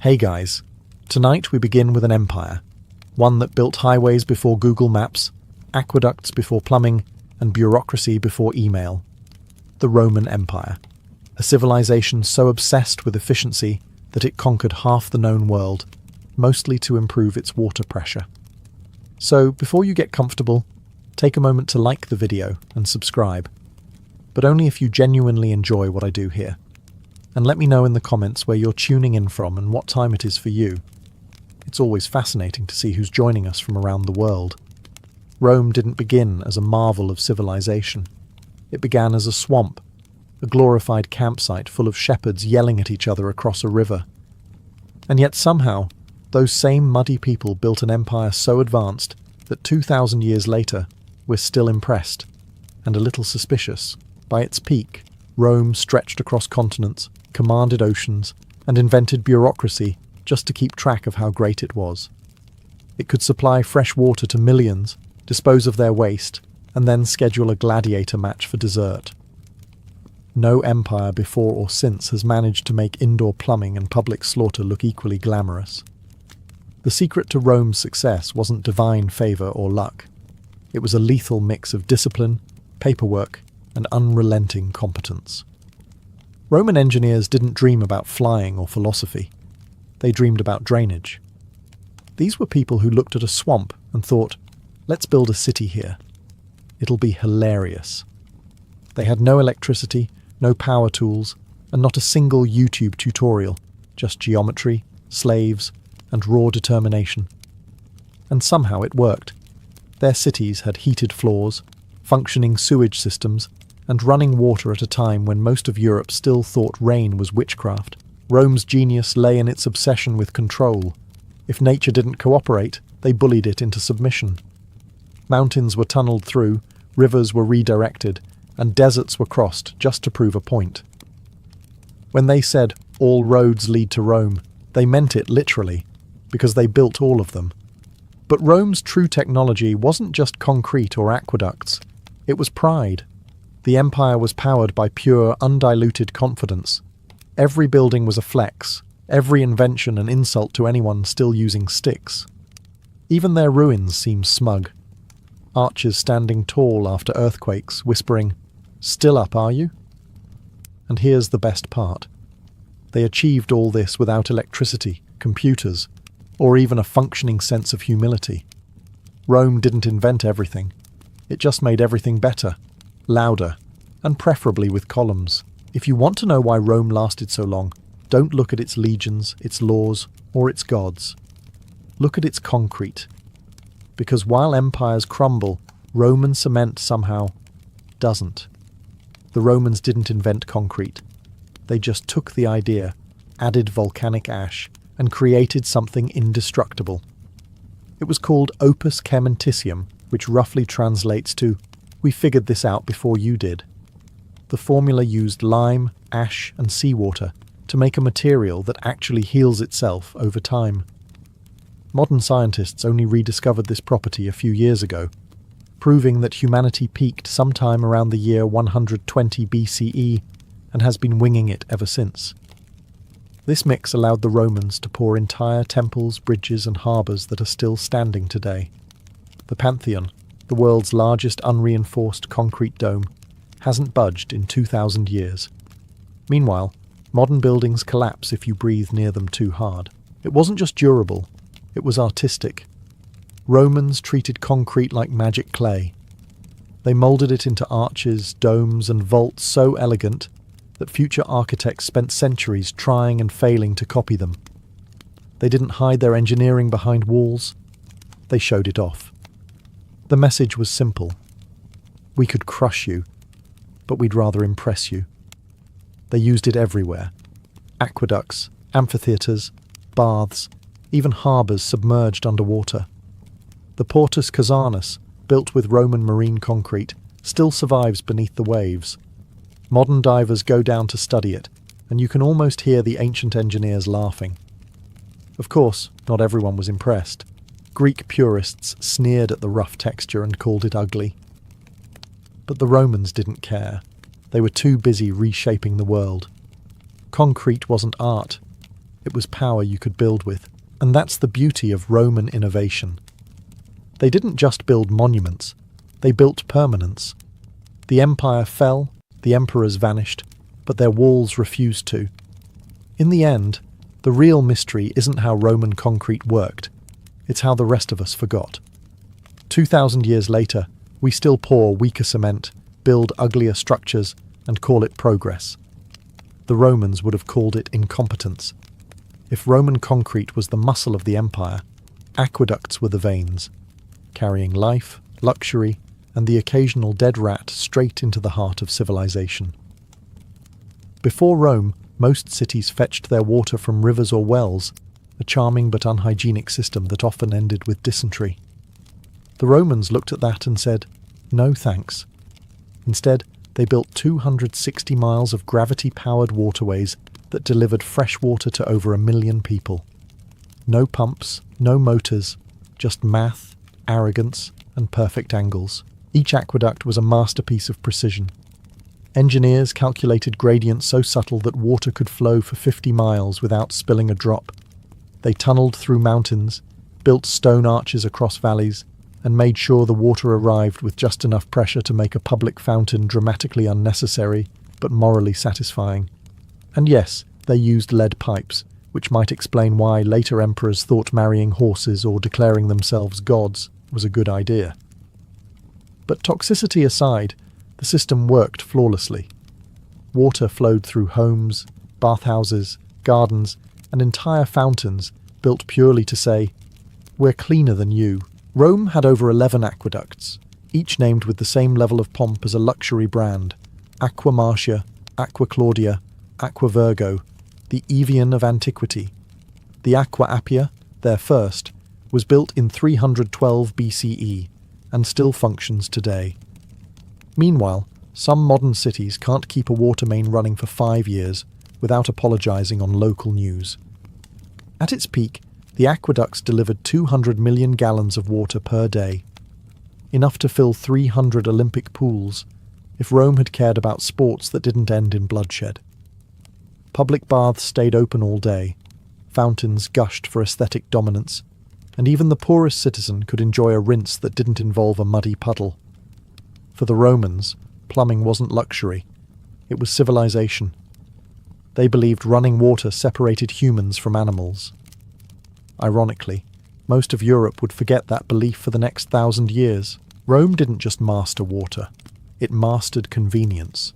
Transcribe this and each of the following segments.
Hey guys, tonight we begin with an empire, one that built highways before Google Maps, aqueducts before plumbing, and bureaucracy before email. The Roman Empire, a civilization so obsessed with efficiency that it conquered half the known world, mostly to improve its water pressure. So before you get comfortable, take a moment to like the video and subscribe, but only if you genuinely enjoy what I do here. And let me know in the comments where you're tuning in from and what time it is for you. It's always fascinating to see who's joining us from around the world. Rome didn't begin as a marvel of civilization. It began as a swamp, a glorified campsite full of shepherds yelling at each other across a river. And yet somehow, those same muddy people built an empire so advanced that 2,000 years later, we're still impressed, and a little suspicious. By its peak, Rome stretched across continents, commanded oceans, and invented bureaucracy just to keep track of how great it was. It could supply fresh water to millions, dispose of their waste, and then schedule a gladiator match for dessert. No empire before or since has managed to make indoor plumbing and public slaughter look equally glamorous. The secret to Rome's success wasn't divine favor or luck. It was a lethal mix of discipline, paperwork, and unrelenting competence. Roman engineers didn't dream about flying or philosophy. They dreamed about drainage. These were people who looked at a swamp and thought, let's build a city here. It'll be hilarious. They had no electricity, no power tools, and not a single YouTube tutorial, just geometry, slaves, and raw determination. And somehow it worked. Their cities had heated floors, functioning sewage systems, and running water at a time when most of Europe still thought rain was witchcraft. Rome's genius lay in its obsession with control. If nature didn't cooperate, they bullied it into submission. Mountains were tunneled through, rivers were redirected, and deserts were crossed just to prove a point. When they said, all roads lead to Rome, they meant it literally, because they built all of them. But Rome's true technology wasn't just concrete or aqueducts. It was pride. The empire was powered by pure, undiluted confidence. Every building was a flex, every invention an insult to anyone still using sticks. Even their ruins seemed smug. Archers standing tall after earthquakes, whispering, "Still up, are you?" And here's the best part. They achieved all this without electricity, computers, or even a functioning sense of humility. Rome didn't invent everything. It just made everything better, louder, and preferably with columns. If you want to know why Rome lasted so long, don't look at its legions, its laws, or its gods. Look at its concrete. Because while empires crumble, Roman cement somehow doesn't. The Romans didn't invent concrete. They just took the idea, added volcanic ash, and created something indestructible. It was called opus caementitium, which roughly translates to, "We figured this out before you did." The formula used lime, ash, and seawater to make a material that actually heals itself over time. Modern scientists only rediscovered this property a few years ago, proving that humanity peaked sometime around the year 120 BCE and has been winging it ever since. This mix allowed the Romans to pour entire temples, bridges, and harbours that are still standing today. The Pantheon, the world's largest unreinforced concrete dome, hasn't budged in 2,000 years. Meanwhile, modern buildings collapse if you breathe near them too hard. It wasn't just durable, it was artistic. Romans treated concrete like magic clay. They moulded it into arches, domes, and vaults so elegant that future architects spent centuries trying and failing to copy them. They didn't hide their engineering behind walls, they showed it off. The message was simple. We could crush you, but we'd rather impress you. They used it everywhere. Aqueducts, amphitheatres, baths, even harbours submerged underwater. The Portus Casanus, built with Roman marine concrete, still survives beneath the waves. Modern divers go down to study it, and you can almost hear the ancient engineers laughing. Of course, not everyone was impressed. Greek purists sneered at the rough texture and called it ugly. But the Romans didn't care. They were too busy reshaping the world. Concrete wasn't art. It was power you could build with. And that's the beauty of Roman innovation. They didn't just build monuments, they built permanence. The empire fell, the emperors vanished, but their walls refused to. In the end, the real mystery isn't how Roman concrete worked, it's how the rest of us forgot. 2,000 years later, we still pour weaker cement, build uglier structures, and call it progress. The Romans would have called it incompetence. If Roman concrete was the muscle of the empire, aqueducts were the veins, carrying life, luxury, and the occasional dead rat straight into the heart of civilization. Before Rome, most cities fetched their water from rivers or wells, a charming but unhygienic system that often ended with dysentery. The Romans looked at that and said, "No thanks." Instead, they built 260 miles of gravity-powered waterways that delivered fresh water to over 1 million people. No pumps, no motors, just math, arrogance, and perfect angles. Each aqueduct was a masterpiece of precision. Engineers calculated gradients so subtle that water could flow for 50 miles without spilling a drop. They tunneled through mountains, built stone arches across valleys, and made sure the water arrived with just enough pressure to make a public fountain dramatically unnecessary, but morally satisfying. And yes, they used lead pipes, which might explain why later emperors thought marrying horses or declaring themselves gods was a good idea. But toxicity aside, the system worked flawlessly. Water flowed through homes, bathhouses, gardens, and entire fountains built purely to say, "We're cleaner than you." Rome had over 11 aqueducts, each named with the same level of pomp as a luxury brand: Aqua Marcia, Aqua Claudia, Aqua Virgo, the Evian of antiquity. The Aqua Appia, their first, was built in 312 BCE and still functions today. Meanwhile, some modern cities can't keep a water main running for 5 years without apologizing on local news. At its peak, the aqueducts delivered 200 million gallons of water per day, enough to fill 300 Olympic pools if Rome had cared about sports that didn't end in bloodshed. Public baths stayed open all day, fountains gushed for aesthetic dominance, and even the poorest citizen could enjoy a rinse that didn't involve a muddy puddle. For the Romans, plumbing wasn't luxury, it was civilization. They believed running water separated humans from animals. Ironically, most of Europe would forget that belief for the next 1,000 years. Rome didn't just master water, it mastered convenience.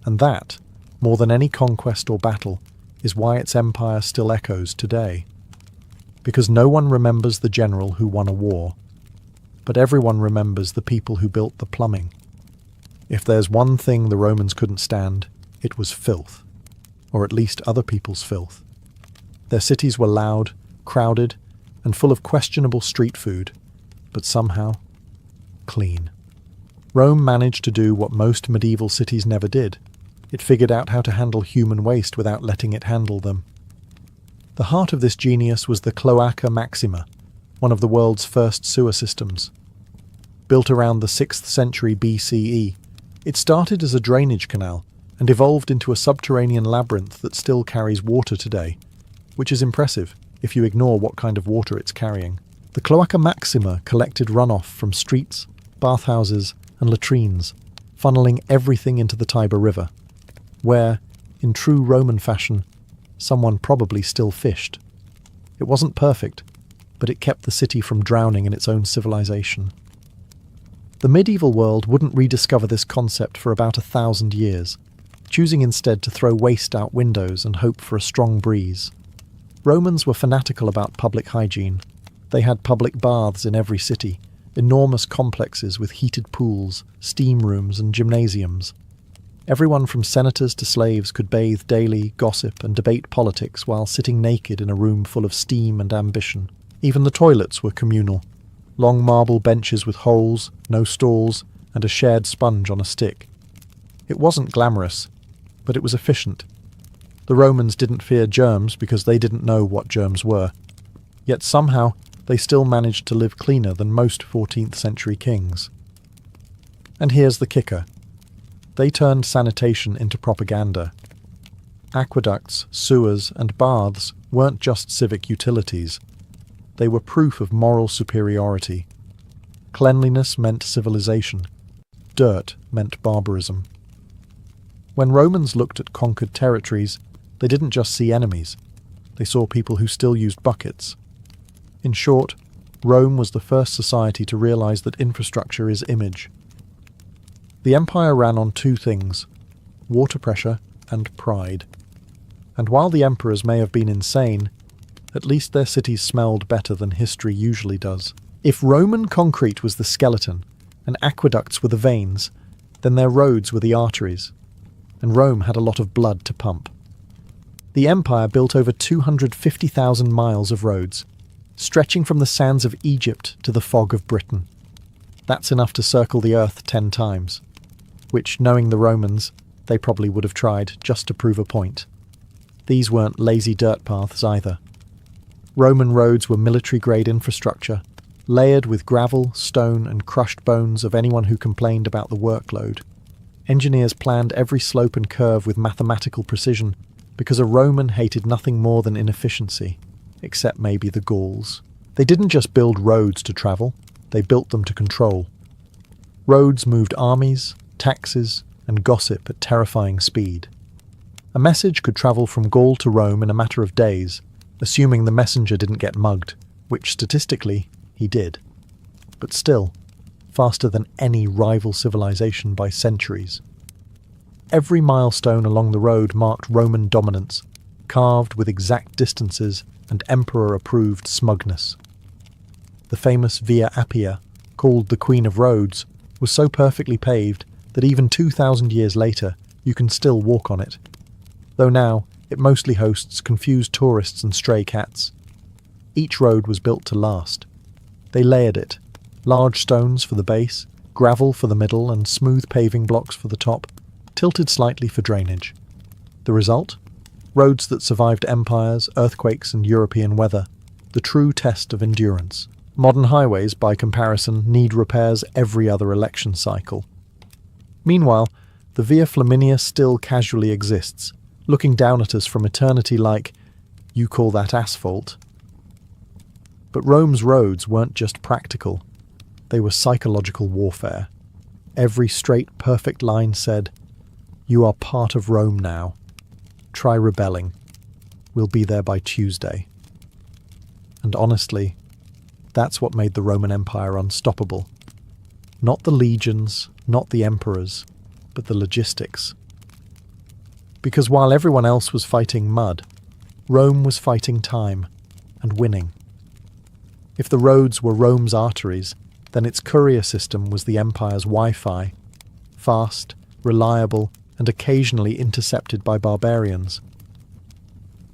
And that, more than any conquest or battle, is why its empire still echoes today. Because no one remembers the general who won a war, but everyone remembers the people who built the plumbing. If there's one thing the Romans couldn't stand, it was filth, or at least other people's filth. Their cities were loud, crowded, and full of questionable street food, but somehow clean. Rome managed to do what most medieval cities never did. It figured out how to handle human waste without letting it handle them. The heart of this genius was the Cloaca Maxima, one of the world's first sewer systems. Built around the 6th century BCE, it started as a drainage canal and evolved into a subterranean labyrinth that still carries water today, which is impressive if you ignore what kind of water it's carrying. The Cloaca Maxima collected runoff from streets, bathhouses, and latrines, funneling everything into the Tiber River, where, in true Roman fashion, someone probably still fished. It wasn't perfect, but it kept the city from drowning in its own civilization. The medieval world wouldn't rediscover this concept for about 1,000 years, choosing instead to throw waste out windows and hope for a strong breeze. Romans were fanatical about public hygiene. They had public baths in every city, enormous complexes with heated pools, steam rooms, and gymnasiums. Everyone from senators to slaves could bathe daily, gossip, and debate politics while sitting naked in a room full of steam and ambition. Even the toilets were communal. Long marble benches with holes, no stalls, and a shared sponge on a stick. It wasn't glamorous, but it was efficient. The Romans didn't fear germs because they didn't know what germs were. Yet somehow, they still managed to live cleaner than most 14th century kings. And here's the kicker. They turned sanitation into propaganda. Aqueducts, sewers, and baths weren't just civic utilities. They were proof of moral superiority. Cleanliness meant civilization. Dirt meant barbarism. When Romans looked at conquered territories, they didn't just see enemies. They saw people who still used buckets. In short, Rome was the first society to realize that infrastructure is image. The empire ran on two things: water pressure and pride. And while the emperors may have been insane, at least their cities smelled better than history usually does. If Roman concrete was the skeleton, and aqueducts were the veins, then their roads were the arteries, and Rome had a lot of blood to pump. The empire built over 250,000 miles of roads, stretching from the sands of Egypt to the fog of Britain. That's enough to circle the earth 10 times, which, knowing the Romans, they probably would have tried just to prove a point. These weren't lazy dirt paths either. Roman roads were military-grade infrastructure, layered with gravel, stone, and crushed bones of anyone who complained about the workload. Engineers planned every slope and curve with mathematical precision because a Roman hated nothing more than inefficiency, except maybe the Gauls. They didn't just build roads to travel, they built them to control. Roads moved armies, taxes, and gossip at terrifying speed. A message could travel from Gaul to Rome in a matter of days, assuming the messenger didn't get mugged, which statistically he did. But still, faster than any rival civilization by centuries. Every milestone along the road marked Roman dominance, carved with exact distances and emperor-approved smugness. The famous Via Appia, called the Queen of Roads, was so perfectly paved that even 2,000 years later you can still walk on it, though now it mostly hosts confused tourists and stray cats. Each road was built to last. They layered it, large stones for the base, gravel for the middle, and smooth paving blocks for the top, tilted slightly for drainage. The result? Roads that survived empires, earthquakes, and European weather, the true test of endurance. Modern highways, by comparison, need repairs every other election cycle. Meanwhile, the Via Flaminia still casually exists, looking down at us from eternity like, "You call that asphalt?" But Rome's roads weren't just practical. They were psychological warfare. Every straight, perfect line said, "You are part of Rome now. Try rebelling. We'll be there by Tuesday." And honestly, that's what made the Roman Empire unstoppable. Not the legions, not the emperors, but the logistics. Because while everyone else was fighting mud, Rome was fighting time and winning. If the roads were Rome's arteries, then its courier system was the empire's Wi-Fi, fast, reliable, and occasionally intercepted by barbarians.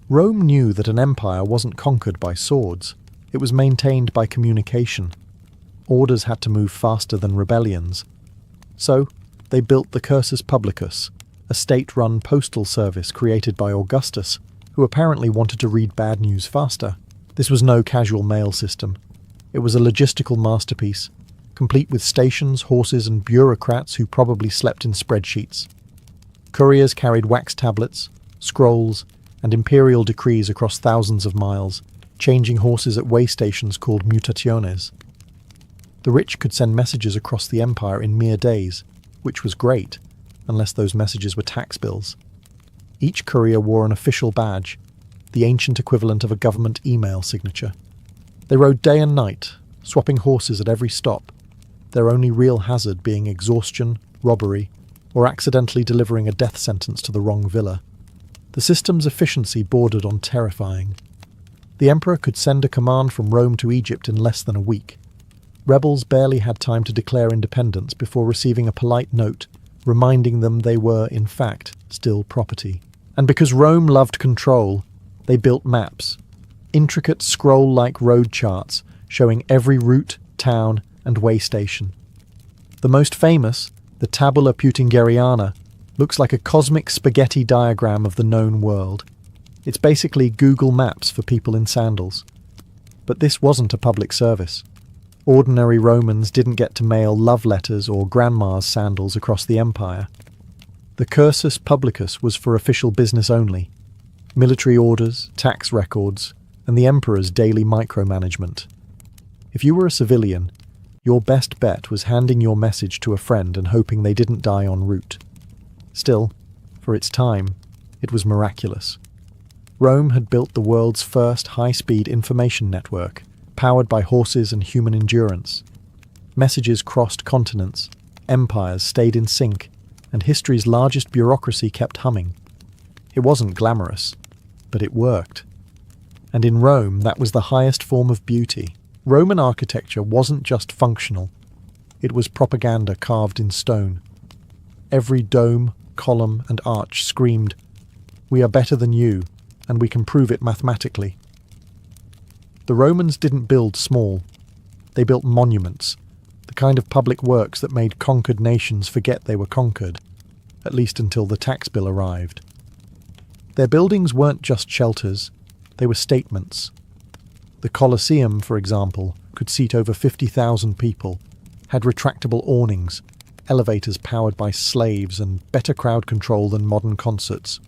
Rome knew that an empire wasn't conquered by swords, it was maintained by communication. Orders had to move faster than rebellions. So, they built the Cursus Publicus, a state-run postal service created by Augustus, who apparently wanted to read bad news faster. This was no casual mail system. It was a logistical masterpiece, complete with stations, horses, and bureaucrats who probably slept in spreadsheets. Couriers carried wax tablets, scrolls, and imperial decrees across thousands of miles, changing horses at way stations called mutationes. The rich could send messages across the empire in mere days, which was great, unless those messages were tax bills. Each courier wore an official badge, the ancient equivalent of a government email signature. They rode day and night, swapping horses at every stop, their only real hazard being exhaustion, robbery, or accidentally delivering a death sentence to the wrong villa. The system's efficiency bordered on terrifying. The emperor could send a command from Rome to Egypt in less than a week. Rebels barely had time to declare independence before receiving a polite note reminding them they were, in fact, still property. And because Rome loved control, they built maps, intricate scroll-like road charts showing every route, town, and way station. The most famous, the Tabula Peutingeriana, looks like a cosmic spaghetti diagram of the known world. It's basically Google Maps for people in sandals. But this wasn't a public service. Ordinary Romans didn't get to mail love letters or grandma's sandals across the empire. The cursus publicus was for official business only, military orders, tax records, and the emperor's daily micromanagement. If you were a civilian, your best bet was handing your message to a friend and hoping they didn't die en route. Still, for its time, it was miraculous. Rome had built the world's first high-speed information network, powered by horses and human endurance. Messages crossed continents, empires stayed in sync, and history's largest bureaucracy kept humming. It wasn't glamorous, but it worked. And in Rome, that was the highest form of beauty. Roman architecture wasn't just functional, it was propaganda carved in stone. Every dome, column, and arch screamed, "We are better than you, and we can prove it mathematically." The Romans didn't build small. They built monuments, the kind of public works that made conquered nations forget they were conquered, at least until the tax bill arrived. Their buildings weren't just shelters, they were statements. The Colosseum, for example, could seat over 50,000 people, had retractable awnings, elevators powered by slaves, and better crowd control than modern concerts.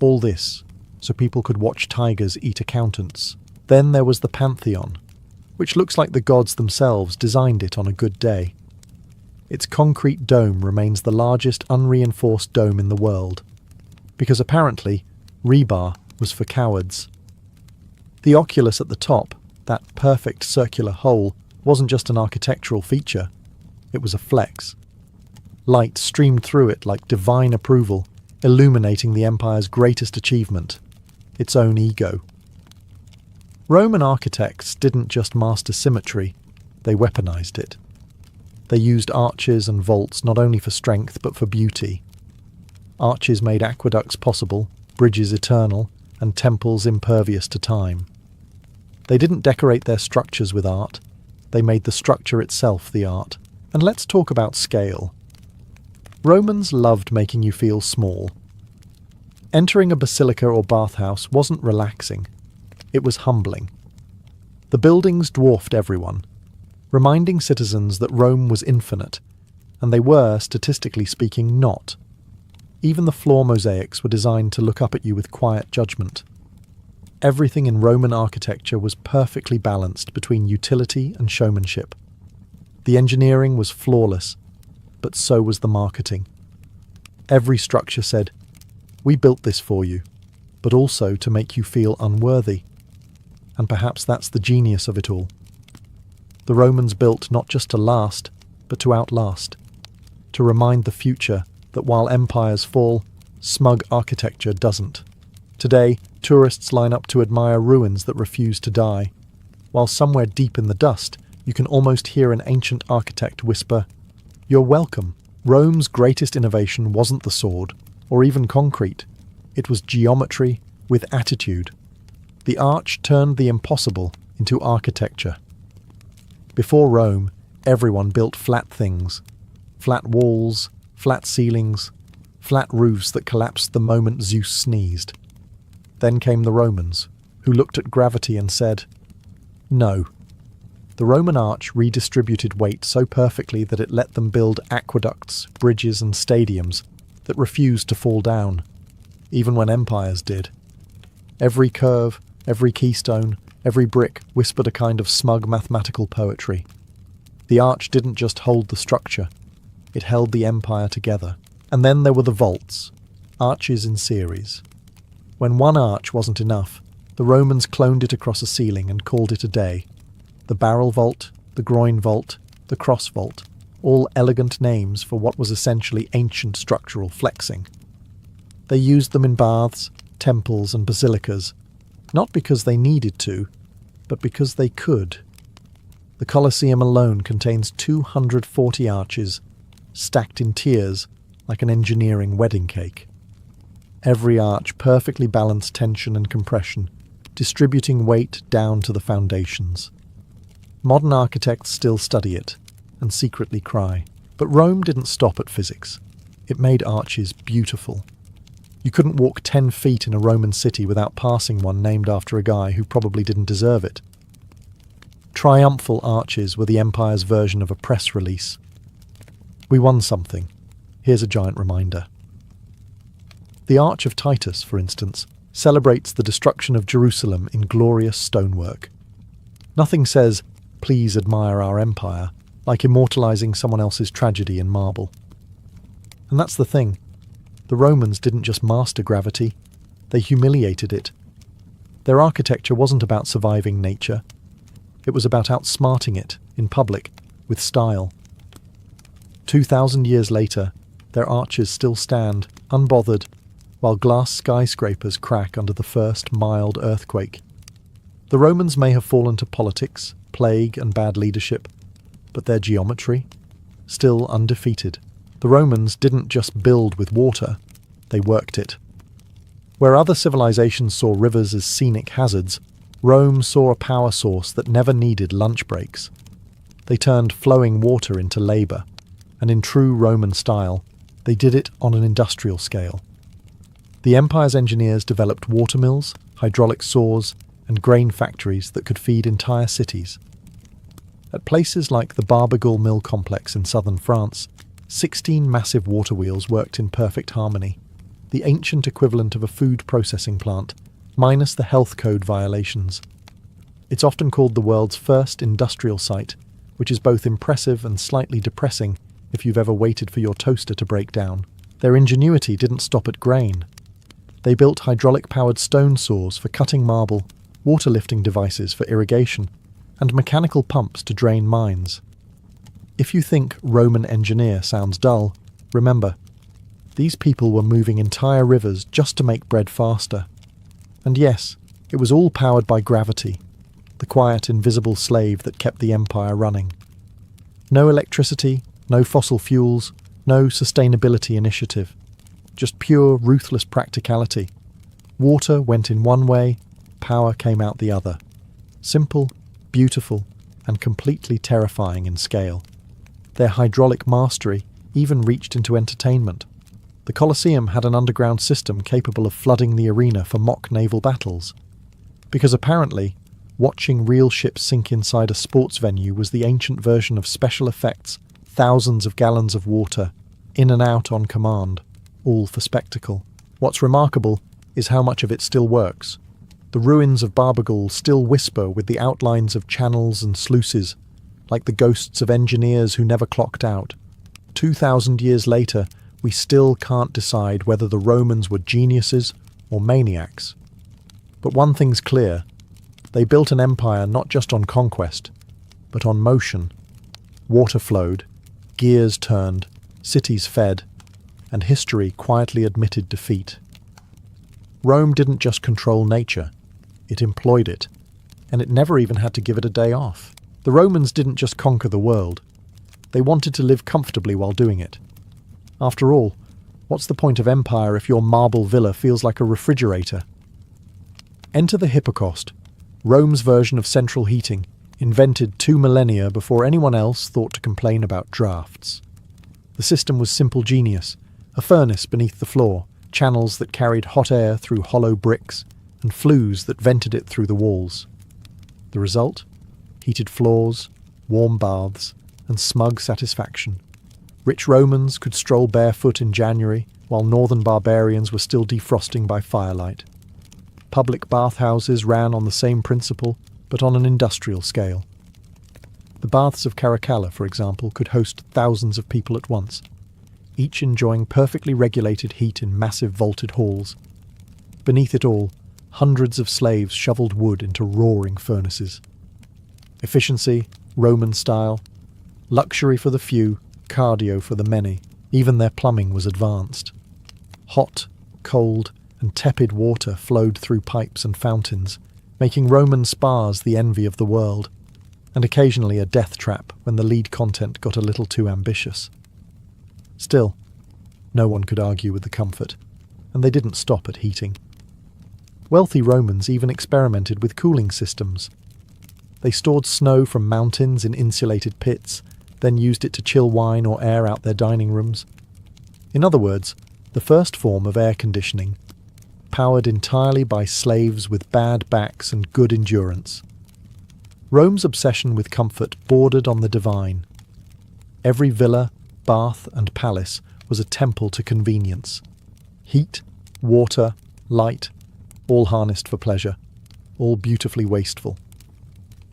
All this, so people could watch tigers eat accountants. Then there was the Pantheon, which looks like the gods themselves designed it on a good day. Its concrete dome remains the largest unreinforced dome in the world, because apparently rebar was for cowards. The oculus at the top, that perfect circular hole, wasn't just an architectural feature, it was a flex. Light streamed through it like divine approval, illuminating the empire's greatest achievement, its own ego. Roman architects didn't just master symmetry, they weaponized it. They used arches and vaults not only for strength but for beauty. Arches made aqueducts possible, bridges eternal, and temples impervious to time. They didn't decorate their structures with art, they made the structure itself the art. And let's talk about scale. Romans loved making you feel small. Entering a basilica or bathhouse wasn't relaxing, it was humbling. The buildings dwarfed everyone, reminding citizens that Rome was infinite, and they were, statistically speaking, not. Even the floor mosaics were designed to look up at you with quiet judgment. Everything in Roman architecture was perfectly balanced between utility and showmanship. The engineering was flawless, but so was the marketing. Every structure said, "We built this for you, but also to make you feel unworthy." And perhaps that's the genius of it all. The Romans built not just to last, but to outlast, to remind the future that while empires fall, smug architecture doesn't. Today, tourists line up to admire ruins that refuse to die, while somewhere deep in the dust, you can almost hear an ancient architect whisper, "You're welcome." Rome's greatest innovation wasn't the sword, or even concrete. It was geometry with attitude. The arch turned the impossible into architecture. Before Rome, everyone built flat things. Flat walls, flat ceilings, flat roofs that collapsed the moment Zeus sneezed. Then came the Romans, who looked at gravity and said, "No." The Roman arch redistributed weight so perfectly that it let them build aqueducts, bridges, and stadiums that refused to fall down, even when empires did. Every curve, every keystone, every brick whispered a kind of smug mathematical poetry. The arch didn't just hold the structure, it held the empire together. And then there were the vaults, arches in series. When one arch wasn't enough, the Romans cloned it across a ceiling and called it a day. The barrel vault, the groin vault, the cross vault, all elegant names for what was essentially ancient structural flexing. They used them in baths, temples, and basilicas, not because they needed to, but because they could. The Colosseum alone contains 240 arches, stacked in tiers like an engineering wedding cake. Every arch perfectly balanced tension and compression, distributing weight down to the foundations. Modern architects still study it, and secretly cry. But Rome didn't stop at physics. It made arches beautiful. You couldn't walk 10 feet in a Roman city without passing one named after a guy who probably didn't deserve it. Triumphal arches were the empire's version of a press release. We won something. Here's a giant reminder. The Arch of Titus, for instance, celebrates the destruction of Jerusalem in glorious stonework. Nothing says, "Please admire our empire," like immortalizing someone else's tragedy in marble. And that's the thing. The Romans didn't just master gravity, they humiliated it. Their architecture wasn't about surviving nature. It was about outsmarting it, in public, with style. 2,000 years later, their arches still stand, unbothered, while glass skyscrapers crack under the first mild earthquake. The Romans may have fallen to politics, plague and bad leadership, but their geometry? Still undefeated. The Romans didn't just build with water, they worked it. Where other civilizations saw rivers as scenic hazards, Rome saw a power source that never needed lunch breaks. They turned flowing water into labour, and in true Roman style, they did it on an industrial scale. The empire's engineers developed watermills, hydraulic saws, and grain factories that could feed entire cities. At places like the Barbegal Mill complex in southern France, 16 massive water wheels worked in perfect harmony, the ancient equivalent of a food processing plant, minus the health code violations. It's often called the world's first industrial site, which is both impressive and slightly depressing if you've ever waited for your toaster to break down. Their ingenuity didn't stop at grain. They built hydraulic-powered stone saws for cutting marble, water lifting devices for irrigation, and mechanical pumps to drain mines. If you think Roman engineer sounds dull, remember, these people were moving entire rivers just to make bread faster. And yes, it was all powered by gravity, the quiet, invisible slave that kept the empire running. No electricity, no fossil fuels, no sustainability initiative. Just pure, ruthless practicality. Water went in one way, power came out the other. Simple, beautiful, and completely terrifying in scale. Their hydraulic mastery even reached into entertainment. The Colosseum had an underground system capable of flooding the arena for mock naval battles. Because apparently, watching real ships sink inside a sports venue was the ancient version of special effects, thousands of gallons of water, in and out on command, all for spectacle. What's remarkable is how much of it still works. The ruins of Barbegal still whisper with the outlines of channels and sluices, like the ghosts of engineers who never clocked out. 2,000 years later, we still can't decide whether the Romans were geniuses or maniacs. But one thing's clear. They built an empire not just on conquest, but on motion. Water flowed, gears turned, cities fed, and history quietly admitted defeat. Rome didn't just control nature, it employed it, and it never even had to give it a day off. The Romans didn't just conquer the world, they wanted to live comfortably while doing it. After all, what's the point of empire if your marble villa feels like a refrigerator? Enter the Hippocaust, Rome's version of central heating, invented 2 millennia before anyone else thought to complain about drafts. The system was simple genius, a furnace beneath the floor, channels that carried hot air through hollow bricks, and flues that vented it through the walls. The result? Heated floors, warm baths, and smug satisfaction. Rich Romans could stroll barefoot in January, while northern barbarians were still defrosting by firelight. Public bathhouses ran on the same principle, but on an industrial scale. The baths of Caracalla, for example, could host thousands of people at once, each enjoying perfectly regulated heat in massive vaulted halls. Beneath it all, hundreds of slaves shoveled wood into roaring furnaces. Efficiency, Roman style, luxury for the few, cardio for the many. Even their plumbing was advanced. Hot, cold, and tepid water flowed through pipes and fountains, making Roman spas the envy of the world, and occasionally a death trap when the lead content got a little too ambitious. Still, no one could argue with the comfort, and they didn't stop at heating. Wealthy Romans even experimented with cooling systems. They stored snow from mountains in insulated pits, then used it to chill wine or air out their dining rooms. In other words, the first form of air conditioning, powered entirely by slaves with bad backs and good endurance. Rome's obsession with comfort bordered on the divine. Every villa, bath, and palace was a temple to convenience. Heat, Water, light, all harnessed for pleasure, all beautifully wasteful.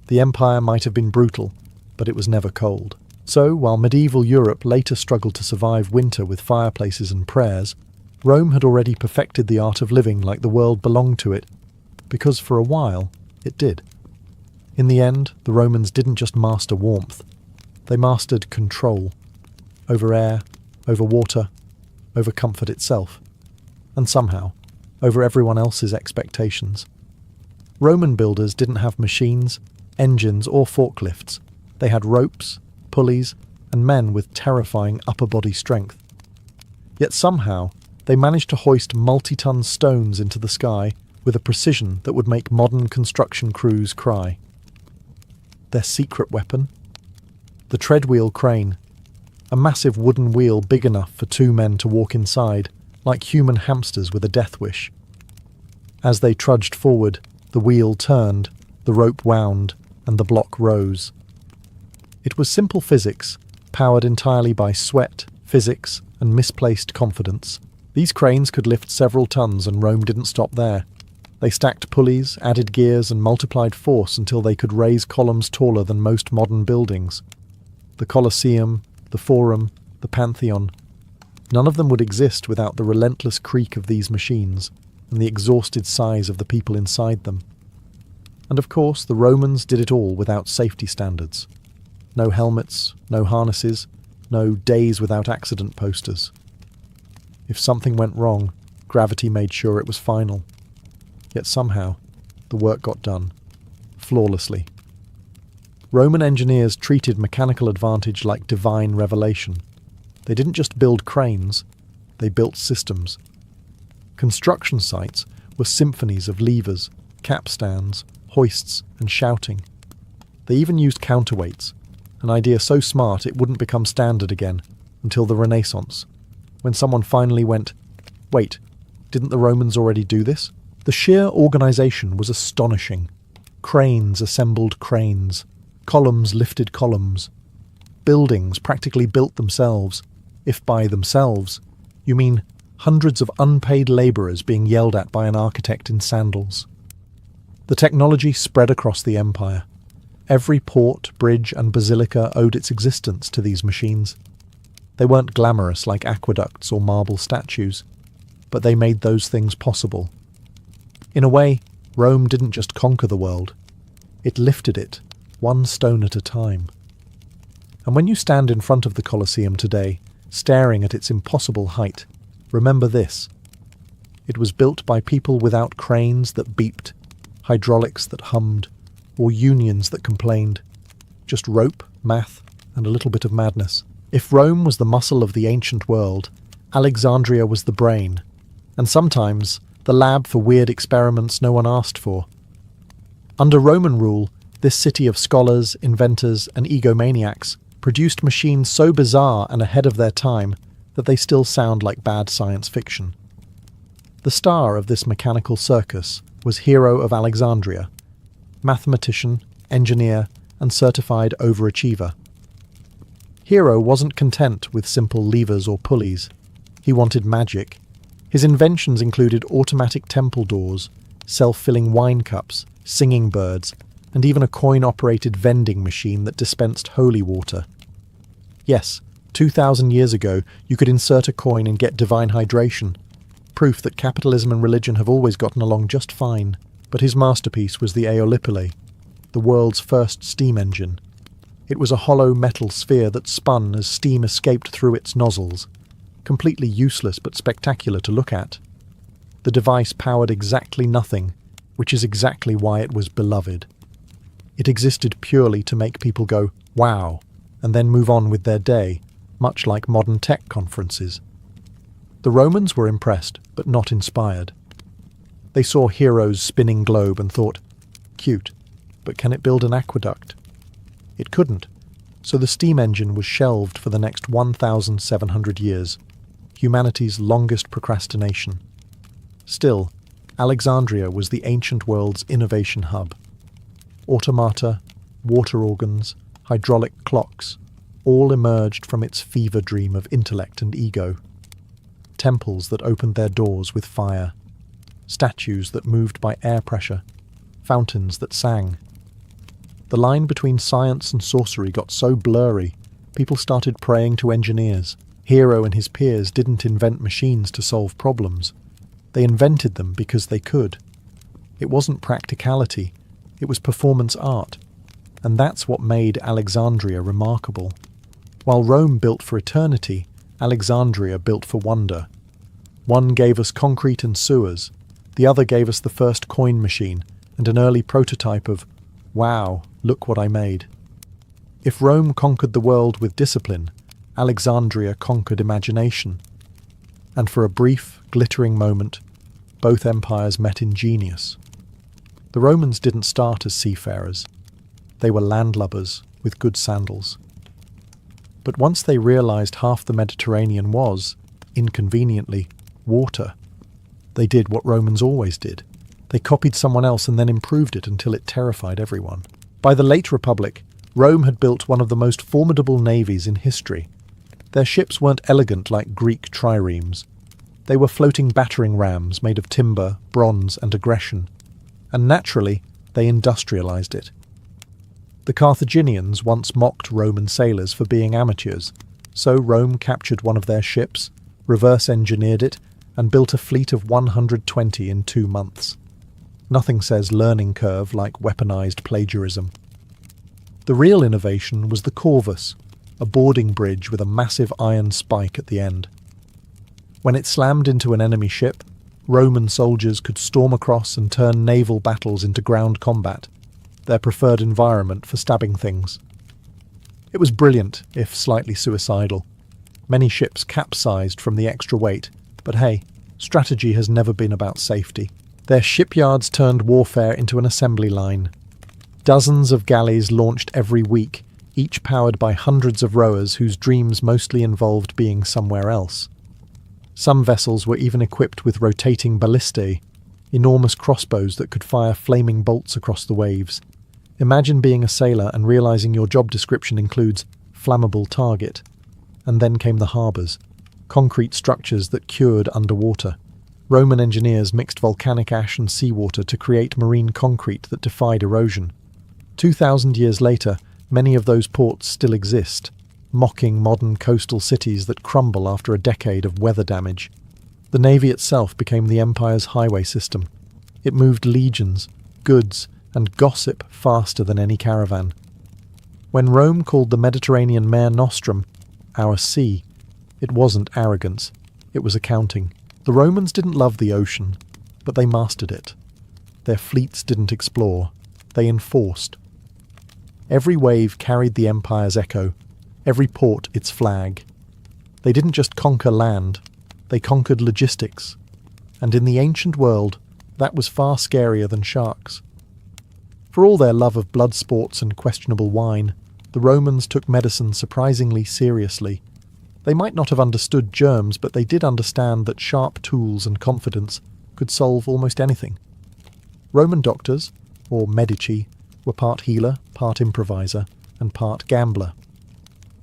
The empire might have been brutal, but it was never cold. So, while medieval Europe later struggled to survive winter with fireplaces and prayers, Rome had already perfected the art of living like the world belonged to it, because for a while, it did. In the end, the Romans didn't just master warmth, they mastered control, over air, over water, over comfort itself, and somehow, over everyone else's expectations. Roman builders didn't have machines, engines, or forklifts. They had ropes, pulleys, and men with terrifying upper body strength. Yet somehow, they managed to hoist multi-ton stones into the sky with a precision that would make modern construction crews cry. Their secret weapon? The treadwheel crane, a massive wooden wheel big enough for two men to walk inside, like human hamsters with a death wish. As they trudged forward, the wheel turned, the rope wound, and the block rose. It was simple physics, powered entirely by sweat, physics, and misplaced confidence. These cranes could lift several tons, and Rome didn't stop there. They stacked pulleys, added gears, and multiplied force until they could raise columns taller than most modern buildings. The Colosseum, the Forum, the Pantheon. None of them would exist without the relentless creak of these machines and the exhausted sighs of the people inside them. And of course, the Romans did it all without safety standards. No helmets, no harnesses, no days without accident posters. If something went wrong, gravity made sure it was final. Yet somehow, the work got done, flawlessly. Roman engineers treated mechanical advantage like divine revelation. They didn't just build cranes, they built systems. Construction sites were symphonies of levers, capstans, hoists, and shouting. They even used counterweights, an idea so smart it wouldn't become standard again until the Renaissance, when someone finally went, "Wait, didn't the Romans already do this?" The sheer organisation was astonishing. Cranes assembled cranes. Columns lifted columns. Buildings practically built themselves, if by themselves you mean hundreds of unpaid labourers being yelled at by an architect in sandals. The technology spread across the empire. Every port, bridge and basilica owed its existence to these machines. They weren't glamorous like aqueducts or marble statues, but they made those things possible. In a way, Rome didn't just conquer the world, it lifted it, one stone at a time. And when you stand in front of the Colosseum today, staring at its impossible height, remember this. It was built by people without cranes that beeped, hydraulics that hummed, or unions that complained. Just rope, math, and a little bit of madness. If Rome was the muscle of the ancient world, Alexandria was the brain, and sometimes the lab for weird experiments no one asked for. Under Roman rule, this city of scholars, inventors, and egomaniacs produced machines so bizarre and ahead of their time that they still sound like bad science fiction. The star of this mechanical circus was Hero of Alexandria, mathematician, engineer, and certified overachiever. Hero wasn't content with simple levers or pulleys. He wanted magic. His inventions included automatic temple doors, self-filling wine cups, singing birds, and even a coin-operated vending machine that dispensed holy water. Yes, 2,000 years ago, you could insert a coin and get divine hydration, proof that capitalism and religion have always gotten along just fine. But his masterpiece was the Aeolipile, the world's first steam engine. It was a hollow metal sphere that spun as steam escaped through its nozzles, completely useless but spectacular to look at. The device powered exactly nothing, which is exactly why it was beloved. It existed purely to make people go, "Wow," and then move on with their day, much like modern tech conferences. The Romans were impressed, but not inspired. They saw Hero's spinning globe and thought, "Cute, but can it build an aqueduct?" It couldn't, so the steam engine was shelved for the next 1,700 years, humanity's longest procrastination. Still, Alexandria was the ancient world's innovation hub. Automata, water organs, hydraulic clocks, all emerged from its fever dream of intellect and ego. temples that opened their doors with fire, statues that moved by air pressure, fountains that sang. The line between science and sorcery got so blurry, people started praying to engineers. Hero and his peers didn't invent machines to solve problems. They invented them because they could. It wasn't practicality, it was performance art. And that's what made Alexandria remarkable. While Rome built for eternity, Alexandria built for wonder. One gave us concrete and sewers, the other gave us the first coin machine and an early prototype of, wow, look what I made. If Rome conquered the world with discipline, Alexandria conquered imagination. And for a brief, glittering moment, both empires met in genius. The Romans didn't start as seafarers. They were landlubbers with good sandals. But once they realized half the Mediterranean was, inconveniently, water, they did what Romans always did. They copied someone else and then improved it until it terrified everyone. By the late Republic, Rome had built one of the most formidable navies in history. Their ships weren't elegant like Greek triremes. They were floating battering rams made of timber, bronze, and aggression. And naturally, they industrialized it. The Carthaginians once mocked Roman sailors for being amateurs, so Rome captured one of their ships, reverse-engineered it, and built a fleet of 120 in 2 months. Nothing says learning curve like weaponized plagiarism. The real innovation was the corvus, a boarding bridge with a massive iron spike at the end. When it slammed into an enemy ship, Roman soldiers could storm across and turn naval battles into ground combat, their preferred environment for stabbing things. It was brilliant, if slightly suicidal. Many ships capsized from the extra weight, but hey, strategy has never been about safety. Their shipyards turned warfare into an assembly line. Dozens of galleys launched every week, each powered by hundreds of rowers whose dreams mostly involved being somewhere else. Some vessels were even equipped with rotating ballistae, enormous crossbows that could fire flaming bolts across the waves. Imagine being a sailor and realizing your job description includes flammable target. And then came the harbours, concrete structures that cured underwater. Roman engineers mixed volcanic ash and seawater to create marine concrete that defied erosion. 2,000 years later, many of those ports still exist, mocking modern coastal cities that crumble after a decade of weather damage. The navy itself became the empire's highway system. It moved legions, goods, and gossip faster than any caravan. When Rome called the Mediterranean Mare Nostrum our sea, it wasn't arrogance, it was accounting. The Romans didn't love the ocean, but they mastered it. Their fleets didn't explore, they enforced. Every wave carried the empire's echo, every port its flag. They didn't just conquer land, they conquered logistics. And in the ancient world, that was far scarier than sharks. For all their love of blood sports and questionable wine, the Romans took medicine surprisingly seriously. They might not have understood germs, but they did understand that sharp tools and confidence could solve almost anything. Roman doctors, or medici, were part healer, part improviser, and part gambler.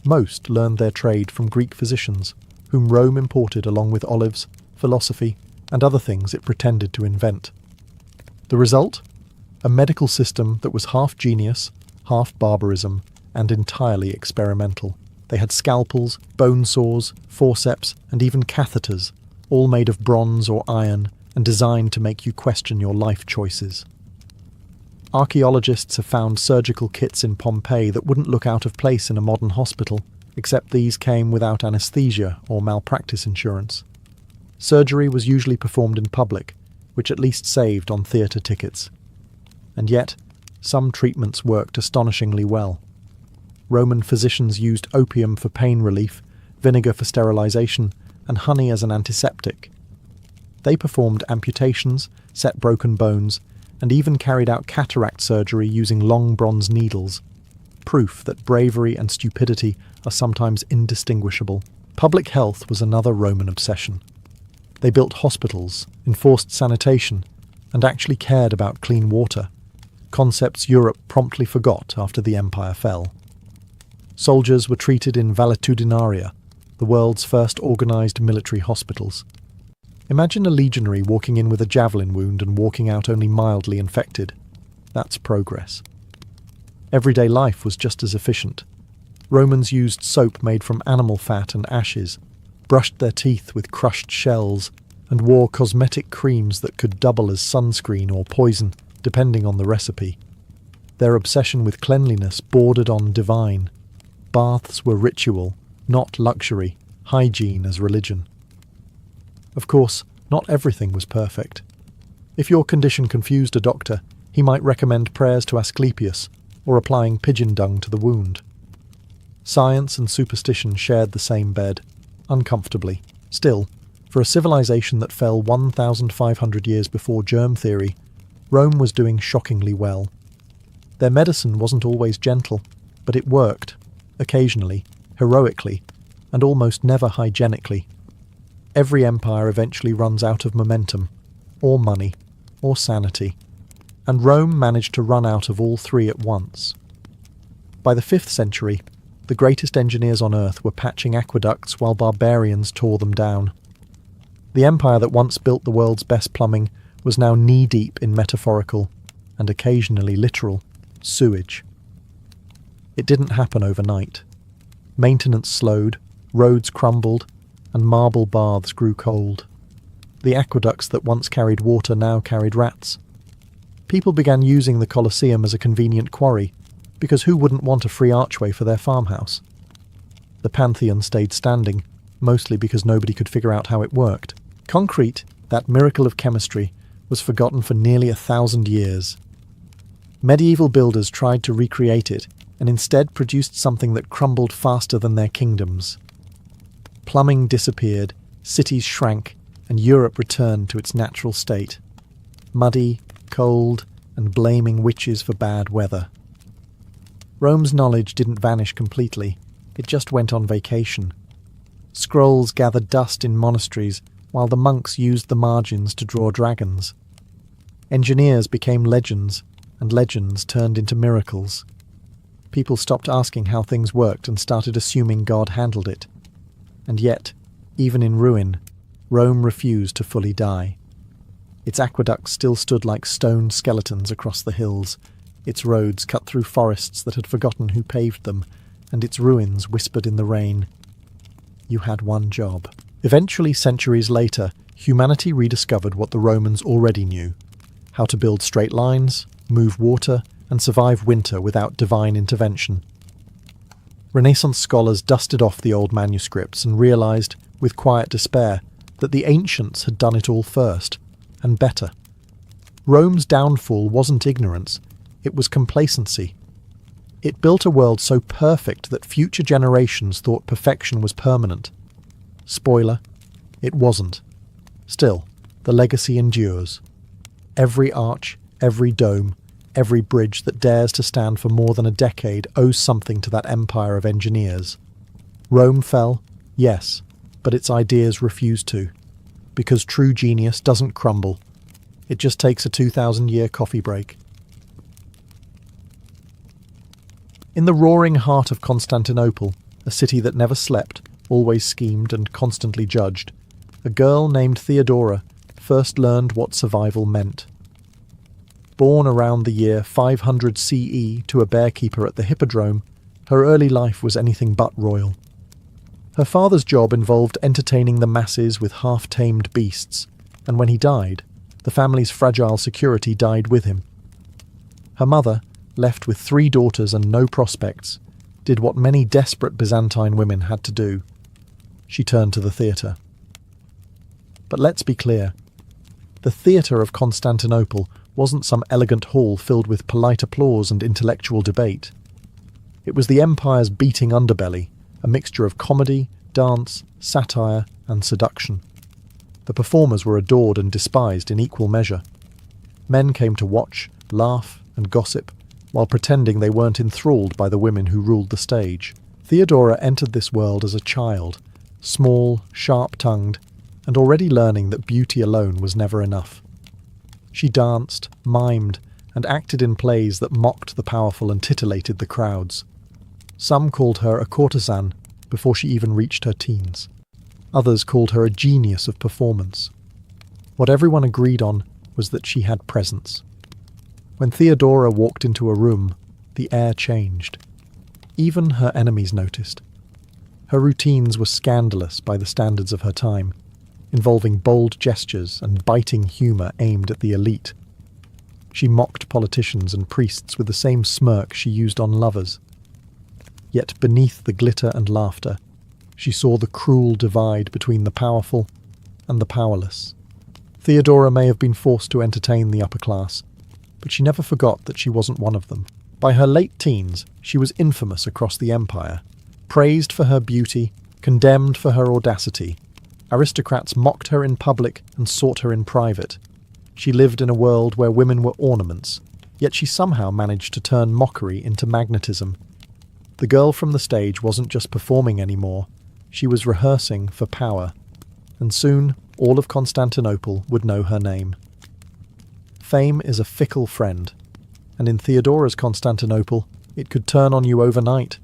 Most learned their trade from Greek physicians, whom Rome imported along with olives, philosophy, and other things it pretended to invent. The result? A medical system that was half genius, half barbarism, and entirely experimental. They had scalpels, bone saws, forceps, and even catheters, all made of bronze or iron and designed to make you question your life choices. Archaeologists have found surgical kits in Pompeii that wouldn't look out of place in a modern hospital, except these came without anesthesia or malpractice insurance. Surgery was usually performed in public, which at least saved on theatre tickets. And yet, some treatments worked astonishingly well. Roman physicians used opium for pain relief, vinegar for sterilization, and honey as an antiseptic. They performed amputations, set broken bones, and even carried out cataract surgery using long bronze needles, proof that bravery and stupidity are sometimes indistinguishable. Public health was another Roman obsession. They built hospitals, enforced sanitation, and actually cared about clean water, concepts Europe promptly forgot after the empire fell. Soldiers were treated in valetudinaria, the world's first organised military hospitals. Imagine a legionary walking in with a javelin wound and walking out only mildly infected. That's progress. Everyday life was just as efficient. Romans used soap made from animal fat and ashes, brushed their teeth with crushed shells, and wore cosmetic creams that could double as sunscreen or poison, depending on the recipe. Their obsession with cleanliness bordered on divine. Baths were ritual, not luxury, hygiene as religion. Of course, not everything was perfect. If your condition confused a doctor, he might recommend prayers to Asclepius, or applying pigeon dung to the wound. Science and superstition shared the same bed, uncomfortably. Still, for a civilization that fell 1,500 years before germ theory, Rome was doing shockingly well. Their medicine wasn't always gentle, but it worked, occasionally, heroically, and almost never hygienically. Every empire eventually runs out of momentum, or money, or sanity, and Rome managed to run out of all three at once. By the 5th century, the greatest engineers on earth were patching aqueducts while barbarians tore them down. The empire that once built the world's best plumbing was now knee-deep in metaphorical, and occasionally literal, sewage. It didn't happen overnight. Maintenance slowed, roads crumbled, and marble baths grew cold. The aqueducts that once carried water now carried rats. People began using the Colosseum as a convenient quarry, because who wouldn't want a free archway for their farmhouse? The Pantheon stayed standing, mostly because nobody could figure out how it worked. Concrete, that miracle of chemistry, was forgotten for nearly 1,000 years. Medieval builders tried to recreate it, and instead produced something that crumbled faster than their kingdoms. Plumbing disappeared, cities shrank, and Europe returned to its natural state. Muddy, cold, and blaming witches for bad weather. Rome's knowledge didn't vanish completely, it just went on vacation. Scrolls gathered dust in monasteries, while the monks used the margins to draw dragons. Engineers became legends, and legends turned into miracles. People stopped asking how things worked and started assuming God handled it. And yet, even in ruin, Rome refused to fully die. Its aqueducts still stood like stone skeletons across the hills, its roads cut through forests that had forgotten who paved them, and its ruins whispered in the rain. You had one job. Eventually, centuries later, humanity rediscovered what the Romans already knew: how to build straight lines, move water, and survive winter without divine intervention. Renaissance scholars dusted off the old manuscripts and realized, with quiet despair, that the ancients had done it all first, and better. Rome's downfall wasn't ignorance, it was complacency. It built a world so perfect that future generations thought perfection was permanent. Spoiler, it wasn't. Still, the legacy endures. Every arch, every dome, every bridge that dares to stand for more than a decade owes something to that empire of engineers. Rome fell, yes, but its ideas refused to. Because true genius doesn't crumble. It just takes a 2,000-year coffee break. In the roaring heart of Constantinople, a city that never slept, always schemed and constantly judged, a girl named Theodora first learned what survival meant. Born around the year 500 CE to a bearkeeper at the Hippodrome, her early life was anything but royal. Her father's job involved entertaining the masses with half-tamed beasts, and when he died, the family's fragile security died with him. Her mother, left with 3 daughters and no prospects, did what many desperate Byzantine women had to do. She turned to the theatre. But let's be clear. The theatre of Constantinople wasn't some elegant hall filled with polite applause and intellectual debate. It was the empire's beating underbelly, a mixture of comedy, dance, satire, and seduction. The performers were adored and despised in equal measure. Men came to watch, laugh, and gossip, while pretending they weren't enthralled by the women who ruled the stage. Theodora entered this world as a child, small, sharp-tongued, and already learning that beauty alone was never enough. She danced, mimed, and acted in plays that mocked the powerful and titillated the crowds. Some called her a courtesan, before she even reached her teens. Others called her a genius of performance. What everyone agreed on was that she had presence. When Theodora walked into a room, the air changed. Even her enemies noticed. Her routines were scandalous by the standards of her time, involving bold gestures and biting humour aimed at the elite. She mocked politicians and priests with the same smirk she used on lovers. Yet beneath the glitter and laughter, she saw the cruel divide between the powerful and the powerless. Theodora may have been forced to entertain the upper class, but she never forgot that she wasn't one of them. By her late teens, she was infamous across the empire, praised for her beauty, condemned for her audacity. Aristocrats mocked her in public and sought her in private. She lived in a world where women were ornaments, yet she somehow managed to turn mockery into magnetism. The girl from the stage wasn't just performing anymore, she was rehearsing for power, and soon all of Constantinople would know her name. Fame is a fickle friend, and in Theodora's Constantinople, it could turn on you overnight.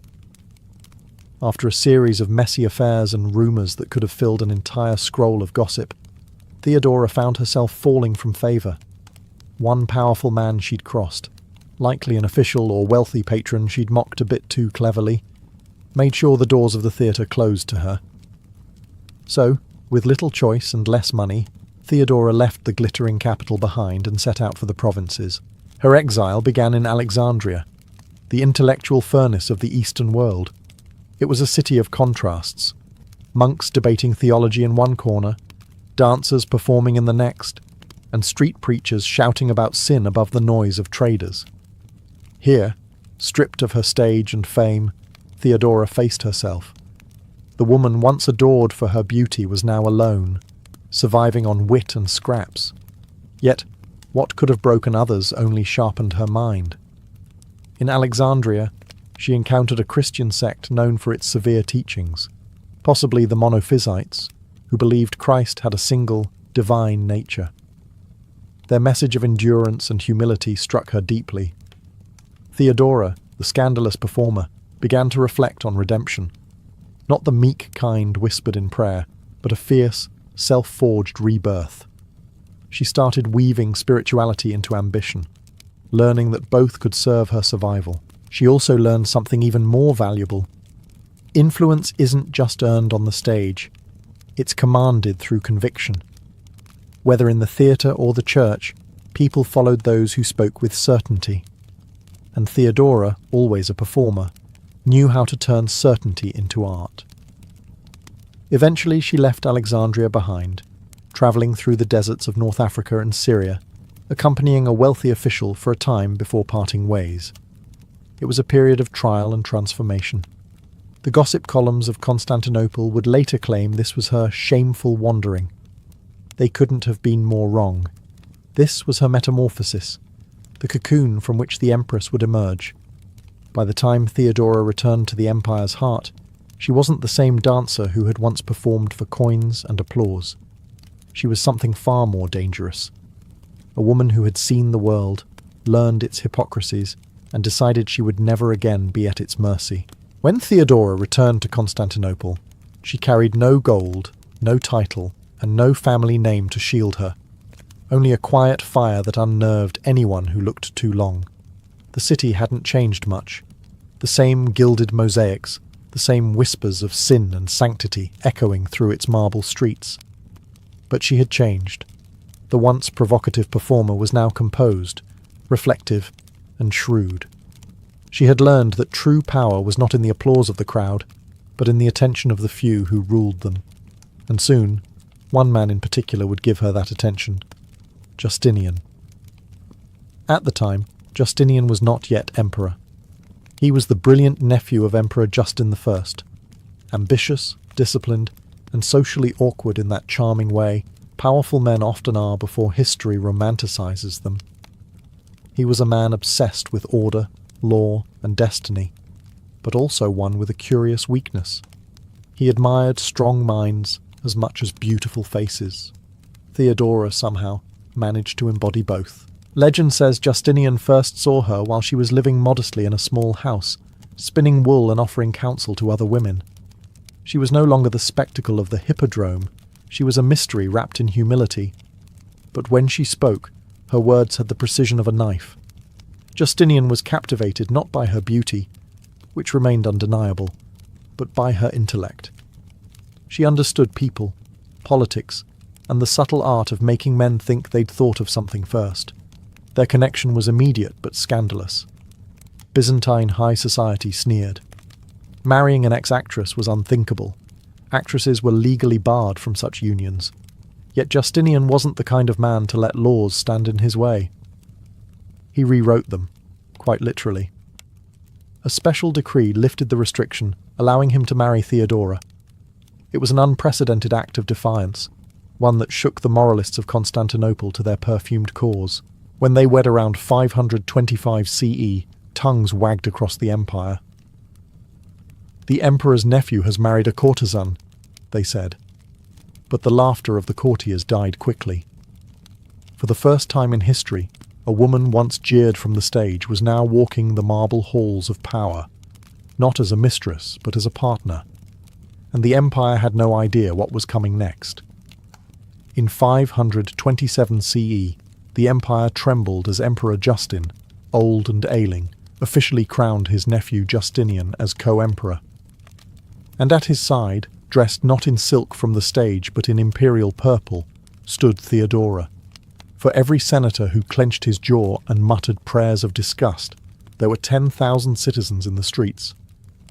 After a series of messy affairs and rumours that could have filled an entire scroll of gossip, Theodora found herself falling from favour. One powerful man she'd crossed, likely an official or wealthy patron she'd mocked a bit too cleverly, made sure the doors of the theatre closed to her. So, with little choice and less money, Theodora left the glittering capital behind and set out for the provinces. Her exile began in Alexandria, the intellectual furnace of the Eastern world. It was a city of contrasts. Monks debating theology in one corner, dancers performing in the next, and street preachers shouting about sin above the noise of traders. Here, stripped of her stage and fame, Theodora faced herself. The woman once adored for her beauty was now alone, surviving on wit and scraps. Yet, what could have broken others only sharpened her mind. In Alexandria, she encountered a Christian sect known for its severe teachings, possibly the Monophysites, who believed Christ had a single, divine nature. Their message of endurance and humility struck her deeply. Theodora, the scandalous performer, began to reflect on redemption. Not the meek kind whispered in prayer, but a fierce, self-forged rebirth. She started weaving spirituality into ambition, learning that both could serve her survival. She also learned something even more valuable. Influence isn't just earned on the stage, it's commanded through conviction. Whether in the theatre or the church, people followed those who spoke with certainty. And Theodora, always a performer, knew how to turn certainty into art. Eventually she left Alexandria behind, travelling through the deserts of North Africa and Syria, accompanying a wealthy official for a time before parting ways. It was a period of trial and transformation. The gossip columns of Constantinople would later claim this was her shameful wandering. They couldn't have been more wrong. This was her metamorphosis, the cocoon from which the empress would emerge. By the time Theodora returned to the empire's heart, she wasn't the same dancer who had once performed for coins and applause. She was something far more dangerous. A woman who had seen the world, learned its hypocrisies, and decided she would never again be at its mercy. When Theodora returned to Constantinople, she carried no gold, no title, and no family name to shield her. Only a quiet fire that unnerved anyone who looked too long. The city hadn't changed much. The same gilded mosaics, the same whispers of sin and sanctity echoing through its marble streets. But she had changed. The once provocative performer was now composed, reflective, and shrewd. She had learned that true power was not in the applause of the crowd, but in the attention of the few who ruled them. And soon, one man in particular would give her that attention: Justinian. At the time, Justinian was not yet emperor. He was the brilliant nephew of Emperor Justin I, ambitious, disciplined, and socially awkward in that charming way powerful men often are before history romanticizes them. He was a man obsessed with order, law, and destiny, but also one with a curious weakness. He admired strong minds as much as beautiful faces. Theodora, somehow, managed to embody both. Legend says Justinian first saw her while she was living modestly in a small house, spinning wool and offering counsel to other women. She was no longer the spectacle of the hippodrome, she was a mystery wrapped in humility. But when she spoke, her words had the precision of a knife. Justinian was captivated not by her beauty, which remained undeniable, but by her intellect. She understood people, politics, and the subtle art of making men think they'd thought of something first. Their connection was immediate but scandalous. Byzantine high society sneered. Marrying an ex-actress was unthinkable. Actresses were legally barred from such unions. Yet Justinian wasn't the kind of man to let laws stand in his way. He rewrote them, quite literally. A special decree lifted the restriction, allowing him to marry Theodora. It was an unprecedented act of defiance, one that shook the moralists of Constantinople to their perfumed cause. When they wed around 525 CE, tongues wagged across the empire. "The emperor's nephew has married a courtesan," they said. But the laughter of the courtiers died quickly. For the first time in history, a woman once jeered from the stage was now walking the marble halls of power, not as a mistress, but as a partner. And the empire had no idea what was coming next. In 527 CE, the empire trembled as Emperor Justin, old and ailing, officially crowned his nephew Justinian as co-emperor. And at his side, dressed not in silk from the stage but in imperial purple, stood Theodora. For every senator who clenched his jaw and muttered prayers of disgust, there were 10,000 citizens in the streets,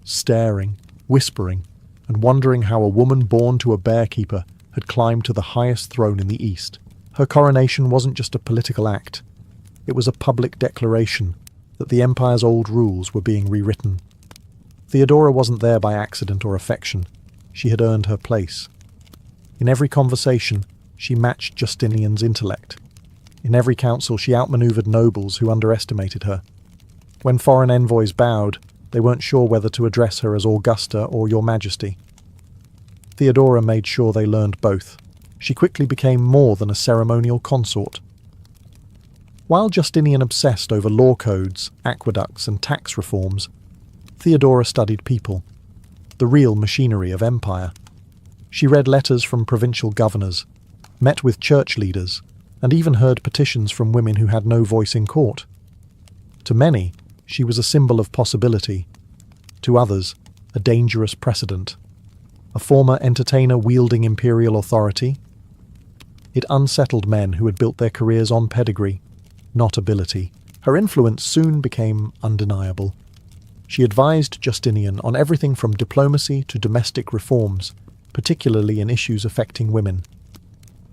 staring, whispering, and wondering how a woman born to a bearkeeper had climbed to the highest throne in the East. Her coronation wasn't just a political act, it was a public declaration that the empire's old rules were being rewritten. Theodora wasn't there by accident or affection. She had earned her place. In every conversation, she matched Justinian's intellect. In every council, she outmaneuvered nobles who underestimated her. When foreign envoys bowed, they weren't sure whether to address her as Augusta or Your Majesty. Theodora made sure they learned both. She quickly became more than a ceremonial consort. While Justinian obsessed over law codes, aqueducts, and tax reforms, Theodora studied people, the real machinery of empire. She read letters from provincial governors, met with church leaders, and even heard petitions from women who had no voice in court. To many, she was a symbol of possibility. To others, a dangerous precedent. A former entertainer wielding imperial authority. It unsettled men who had built their careers on pedigree, not ability. Her influence soon became undeniable. She advised Justinian on everything from diplomacy to domestic reforms, particularly in issues affecting women.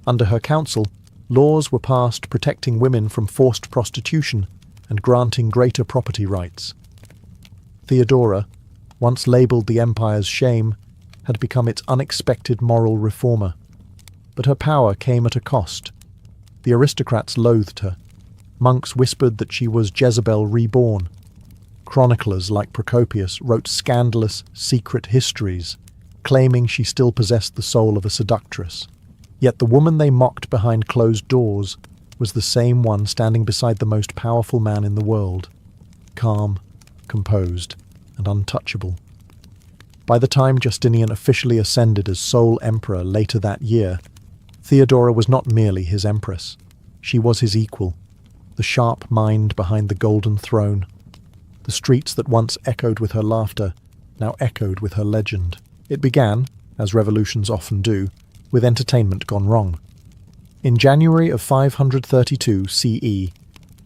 Under her counsel, laws were passed protecting women from forced prostitution and granting greater property rights. Theodora, once labelled the empire's shame, had become its unexpected moral reformer. But her power came at a cost. The aristocrats loathed her. Monks whispered that she was Jezebel reborn. Chroniclers like Procopius wrote scandalous, secret histories, claiming she still possessed the soul of a seductress. Yet the woman they mocked behind closed doors was the same one standing beside the most powerful man in the world, calm, composed, and untouchable. By the time Justinian officially ascended as sole emperor later that year, Theodora was not merely his empress. She was his equal, the sharp mind behind the golden throne. The streets that once echoed with her laughter now echoed with her legend. It began, as revolutions often do, with entertainment gone wrong. In January of 532 CE,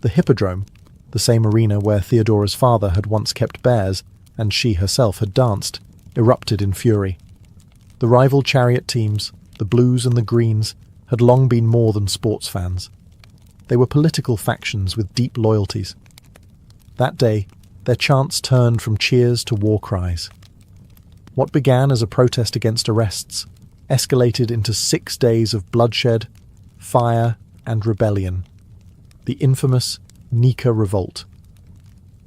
the Hippodrome, the same arena where Theodora's father had once kept bears and she herself had danced, erupted in fury. The rival chariot teams, the Blues and the Greens, had long been more than sports fans. They were political factions with deep loyalties. That day, their chants turned from cheers to war cries. What began as a protest against arrests escalated into 6 days of bloodshed, fire, and rebellion. The infamous Nika Revolt.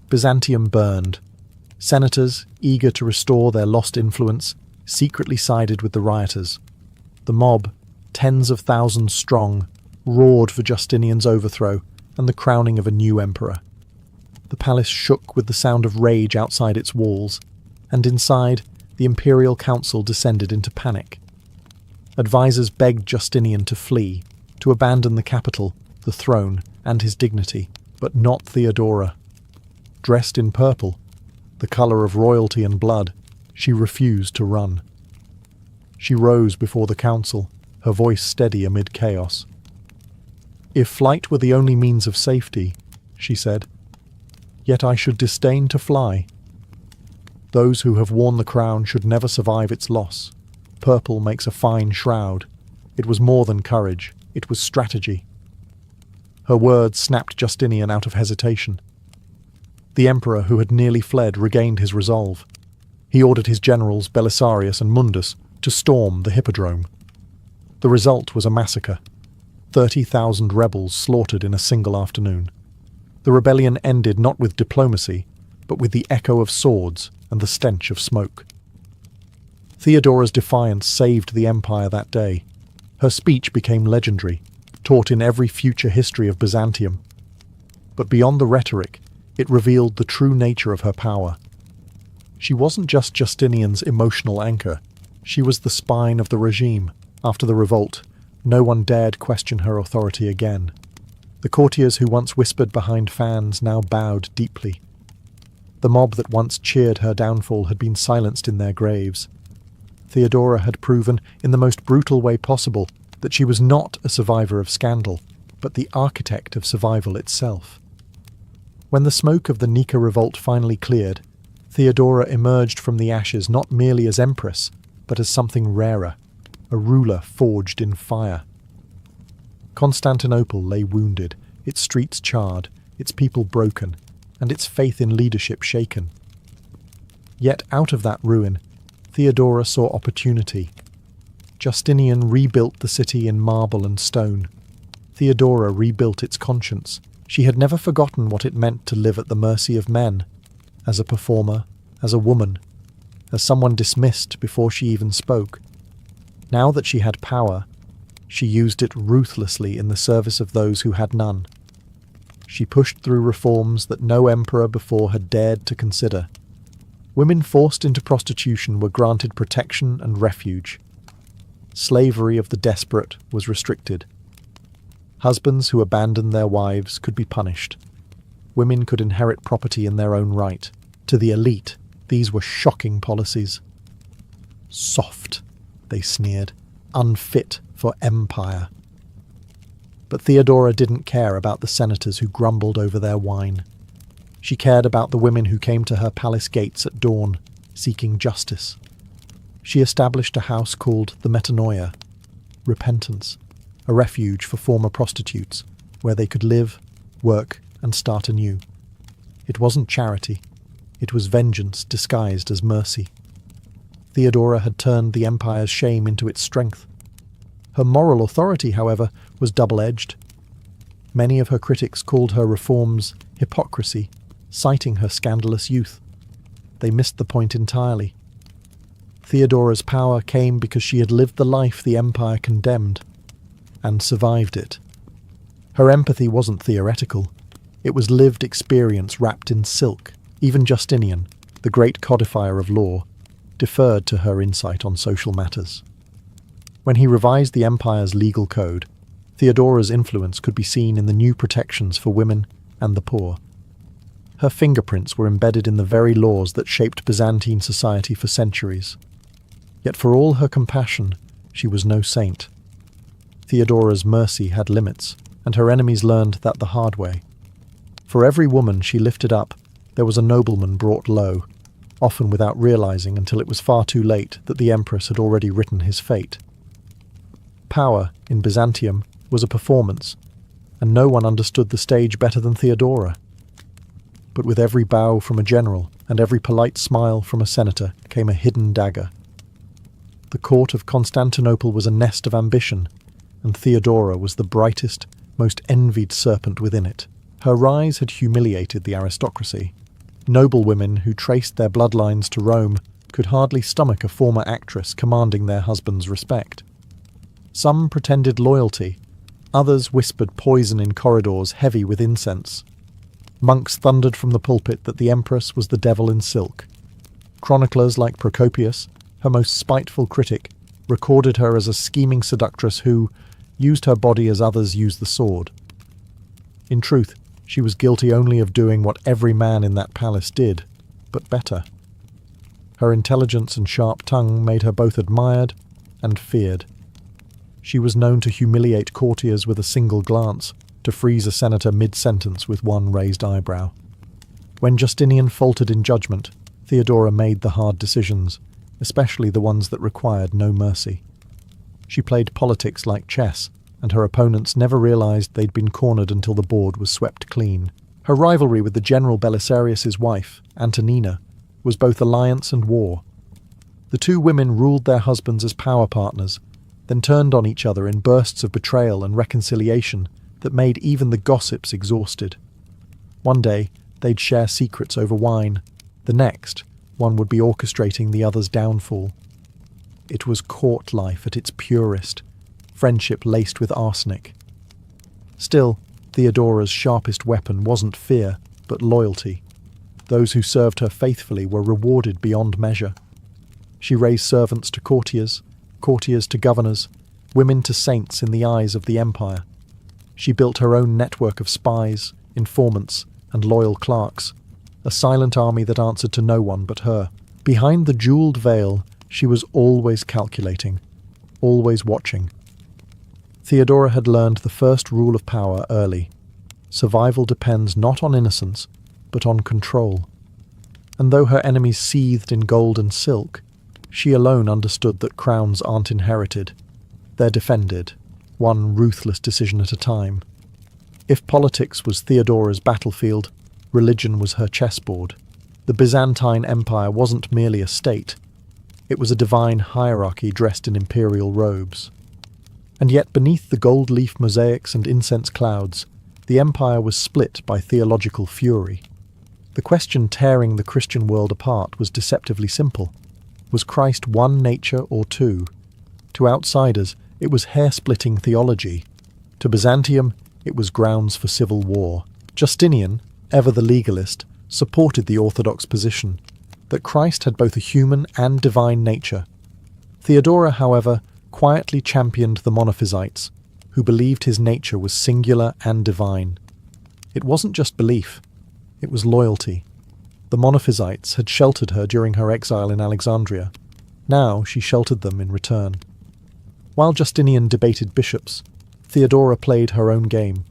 Byzantium burned. Senators, eager to restore their lost influence, secretly sided with the rioters. The mob, tens of thousands strong, roared for Justinian's overthrow and the crowning of a new emperor. The palace shook with the sound of rage outside its walls, and inside, the imperial council descended into panic. Advisors begged Justinian to flee, to abandon the capital, the throne, and his dignity, but not Theodora. Dressed in purple, the colour of royalty and blood, she refused to run. She rose before the council, her voice steady amid chaos. "If flight were the only means of safety," she said, "yet I should disdain to fly. Those who have worn the crown should never survive its loss. Purple makes a fine shroud. It was more than courage, it was strategy." Her words snapped Justinian out of hesitation. The emperor, who had nearly fled, regained his resolve. He ordered his generals, Belisarius and Mundus, to storm the hippodrome. The result was a massacre. 30,000 rebels slaughtered in a single afternoon. The rebellion ended not with diplomacy, but with the echo of swords and the stench of smoke. Theodora's defiance saved the empire that day. Her speech became legendary, taught in every future history of Byzantium. But beyond the rhetoric, it revealed the true nature of her power. She wasn't just Justinian's emotional anchor. She was the spine of the regime. After the revolt, no one dared question her authority again. The courtiers who once whispered behind fans now bowed deeply. The mob that once cheered her downfall had been silenced in their graves. Theodora had proven, in the most brutal way possible, that she was not a survivor of scandal, but the architect of survival itself. When the smoke of the Nika revolt finally cleared, Theodora emerged from the ashes not merely as empress, but as something rarer, a ruler forged in fire. Constantinople lay wounded, its streets charred, its people broken, and its faith in leadership shaken. Yet out of that ruin, Theodora saw opportunity. Justinian rebuilt the city in marble and stone. Theodora rebuilt its conscience. She had never forgotten what it meant to live at the mercy of men, as a performer, as a woman, as someone dismissed before she even spoke. Now that she had power, she used it ruthlessly in the service of those who had none. She pushed through reforms that no emperor before had dared to consider. Women forced into prostitution were granted protection and refuge. Slavery of the desperate was restricted. Husbands who abandoned their wives could be punished. Women could inherit property in their own right. To the elite, these were shocking policies. "Soft," they sneered, "unfit for empire." But Theodora didn't care about the senators who grumbled over their wine. She cared about the women who came to her palace gates at dawn, seeking justice. She established a house called the Metanoia, repentance, a refuge for former prostitutes, where they could live, work, and start anew. It wasn't charity. It was vengeance disguised as mercy. Theodora had turned the empire's shame into its strength. Her moral authority, however, was double-edged. Many of her critics called her reforms hypocrisy, citing her scandalous youth. They missed the point entirely. Theodora's power came because she had lived the life the empire condemned, and survived it. Her empathy wasn't theoretical. It was lived experience wrapped in silk. Even Justinian, the great codifier of law, deferred to her insight on social matters. When he revised the empire's legal code, Theodora's influence could be seen in the new protections for women and the poor. Her fingerprints were embedded in the very laws that shaped Byzantine society for centuries. Yet for all her compassion, she was no saint. Theodora's mercy had limits, and her enemies learned that the hard way. For every woman she lifted up, there was a nobleman brought low, often without realizing until it was far too late that the empress had already written his fate. Power, in Byzantium, was a performance, and no one understood the stage better than Theodora. But with every bow from a general and every polite smile from a senator came a hidden dagger. The court of Constantinople was a nest of ambition, and Theodora was the brightest, most envied serpent within it. Her rise had humiliated the aristocracy. Noblewomen who traced their bloodlines to Rome could hardly stomach a former actress commanding their husband's respect. Some pretended loyalty, others whispered poison in corridors heavy with incense. Monks thundered from the pulpit that the empress was the devil in silk. Chroniclers like Procopius, her most spiteful critic, recorded her as a scheming seductress who used her body as others use the sword. In truth, she was guilty only of doing what every man in that palace did, but better. Her intelligence and sharp tongue made her both admired and feared. She was known to humiliate courtiers with a single glance, to freeze a senator mid-sentence with one raised eyebrow. When Justinian faltered in judgment, Theodora made the hard decisions, especially the ones that required no mercy. She played politics like chess, and her opponents never realized they'd been cornered until the board was swept clean. Her rivalry with the general Belisarius's wife, Antonina, was both alliance and war. The two women ruled their husbands as power partners, then turned on each other in bursts of betrayal and reconciliation that made even the gossips exhausted. One day, they'd share secrets over wine. The next, one would be orchestrating the other's downfall. It was court life at its purest, friendship laced with arsenic. Still, Theodora's sharpest weapon wasn't fear, but loyalty. Those who served her faithfully were rewarded beyond measure. She raised servants to courtiers, courtiers to governors, women to saints in the eyes of the empire. She built her own network of spies, informants, and loyal clerks, a silent army that answered to no one but her. Behind the jeweled veil, she was always calculating, always watching. Theodora had learned the first rule of power early. Survival depends not on innocence, but on control. And though her enemies seethed in gold and silk, she alone understood that crowns aren't inherited. They're defended, one ruthless decision at a time. If politics was Theodora's battlefield, religion was her chessboard. The Byzantine Empire wasn't merely a state. It was a divine hierarchy dressed in imperial robes. And yet beneath the gold leaf mosaics and incense clouds, the empire was split by theological fury. The question tearing the Christian world apart was deceptively simple. Was Christ one nature or two? To outsiders, it was hair-splitting theology. To Byzantium, it was grounds for civil war. Justinian, ever the legalist, supported the orthodox position that Christ had both a human and divine nature. Theodora, however, quietly championed the Monophysites, who believed his nature was singular and divine. It wasn't just belief, it was loyalty. The Monophysites had sheltered her during her exile in Alexandria. Now she sheltered them in return. While Justinian debated bishops, Theodora played her own game.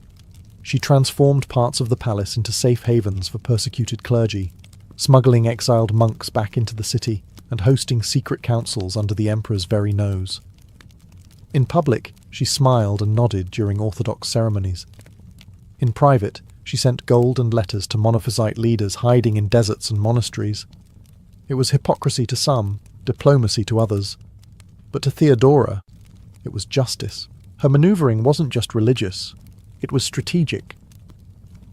She transformed parts of the palace into safe havens for persecuted clergy, smuggling exiled monks back into the city and hosting secret councils under the emperor's very nose. In public, she smiled and nodded during orthodox ceremonies. In private, she sent gold and letters to Monophysite leaders hiding in deserts and monasteries. It was hypocrisy to some, diplomacy to others. But to Theodora, it was justice. Her maneuvering wasn't just religious, it was strategic.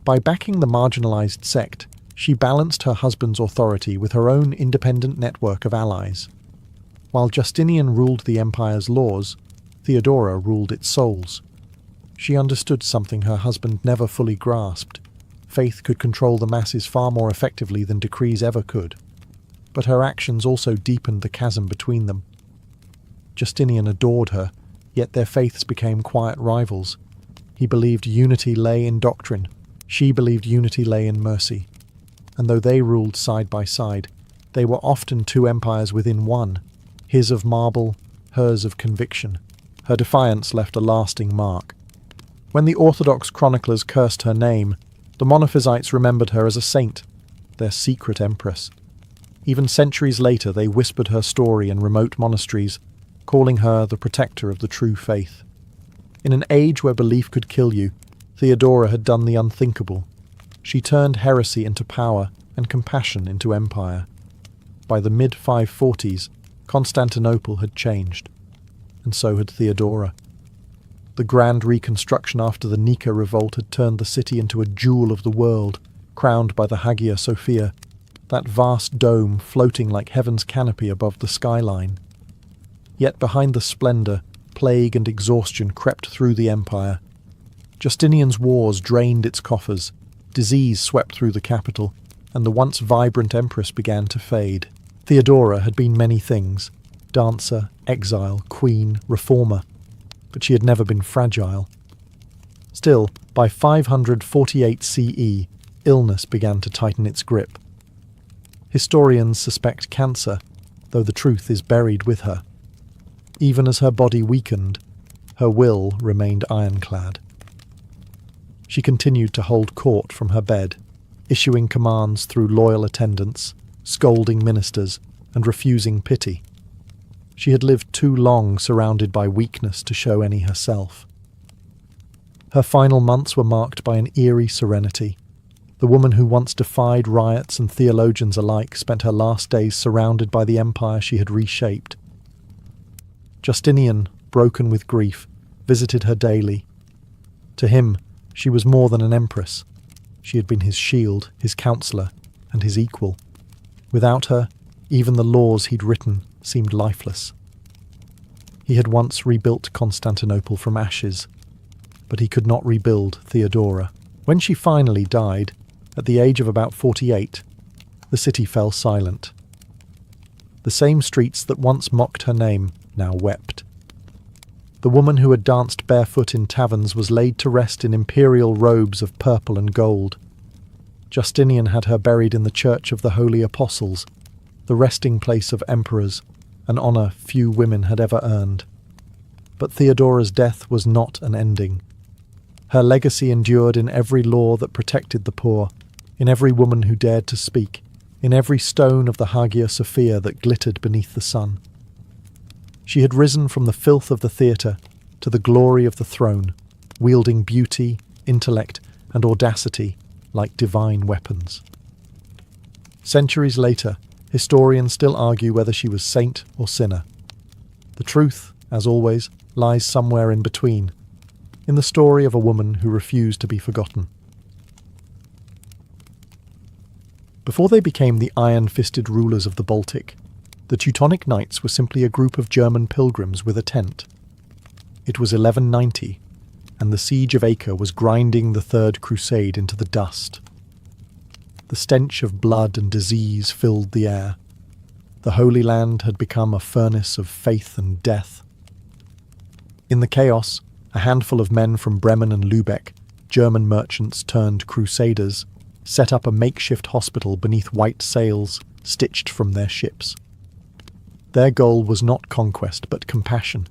By backing the marginalized sect, she balanced her husband's authority with her own independent network of allies. While Justinian ruled the empire's laws, Theodora ruled its souls. She understood something her husband never fully grasped. Faith could control the masses far more effectively than decrees ever could. But her actions also deepened the chasm between them. Justinian adored her, yet their faiths became quiet rivals. He believed unity lay in doctrine. She believed unity lay in mercy. And though they ruled side by side, they were often two empires within one, his of marble, hers of conviction. Her defiance left a lasting mark. When the Orthodox chroniclers cursed her name, the Monophysites remembered her as a saint, their secret empress. Even centuries later they whispered her story in remote monasteries, calling her the protector of the true faith. In an age where belief could kill you, Theodora had done the unthinkable. She turned heresy into power and compassion into empire. By the mid-540s, Constantinople had changed, and so had Theodora. The grand reconstruction after the Nika revolt had turned the city into a jewel of the world, crowned by the Hagia Sophia, that vast dome floating like heaven's canopy above the skyline. Yet behind the splendour, plague and exhaustion crept through the empire. Justinian's wars drained its coffers, disease swept through the capital, and the once vibrant empress began to fade. Theodora had been many things: dancer, exile, queen, reformer, but she had never been fragile. Still, by 548 CE, illness began to tighten its grip. Historians suspect cancer, though the truth is buried with her. Even as her body weakened, her will remained ironclad. She continued to hold court from her bed, issuing commands through loyal attendants, scolding ministers, and refusing pity. She had lived too long surrounded by weakness to show any herself. Her final months were marked by an eerie serenity. The woman who once defied riots and theologians alike spent her last days surrounded by the empire she had reshaped. Justinian, broken with grief, visited her daily. To him, she was more than an empress. She had been his shield, his counsellor, and his equal. Without her, even the laws he'd written seemed lifeless. He had once rebuilt Constantinople from ashes, but he could not rebuild Theodora. When she finally died, at the age of about 48, the city fell silent. The same streets that once mocked her name now wept. The woman who had danced barefoot in taverns was laid to rest in imperial robes of purple and gold. Justinian had her buried in the Church of the Holy Apostles, the resting place of emperors, an honour few women had ever earned. But Theodora's death was not an ending. Her legacy endured in every law that protected the poor, in every woman who dared to speak, in every stone of the Hagia Sophia that glittered beneath the sun. She had risen from the filth of the theatre to the glory of the throne, wielding beauty, intellect, and audacity like divine weapons. Centuries later, historians still argue whether she was saint or sinner. The truth, as always, lies somewhere in between, in the story of a woman who refused to be forgotten. Before they became the iron-fisted rulers of the Baltic, the Teutonic Knights were simply a group of German pilgrims with a tent. It was 1190, and the siege of Acre was grinding the Third Crusade into the dust. The stench of blood and disease filled the air. The Holy Land had become a furnace of faith and death. In the chaos, a handful of men from Bremen and Lübeck, German merchants turned crusaders, set up a makeshift hospital beneath white sails stitched from their ships. Their goal was not conquest but compassion,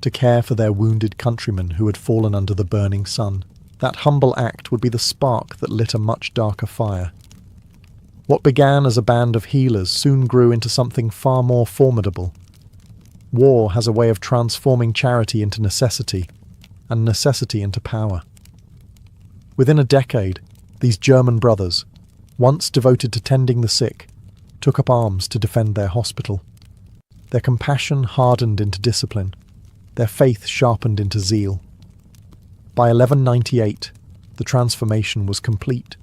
to care for their wounded countrymen who had fallen under the burning sun. That humble act would be the spark that lit a much darker fire. What began as a band of healers soon grew into something far more formidable. War has a way of transforming charity into necessity, and necessity into power. Within a decade, these German brothers, once devoted to tending the sick, took up arms to defend their hospital. Their compassion hardened into discipline, their faith sharpened into zeal. By 1198, the transformation was complete.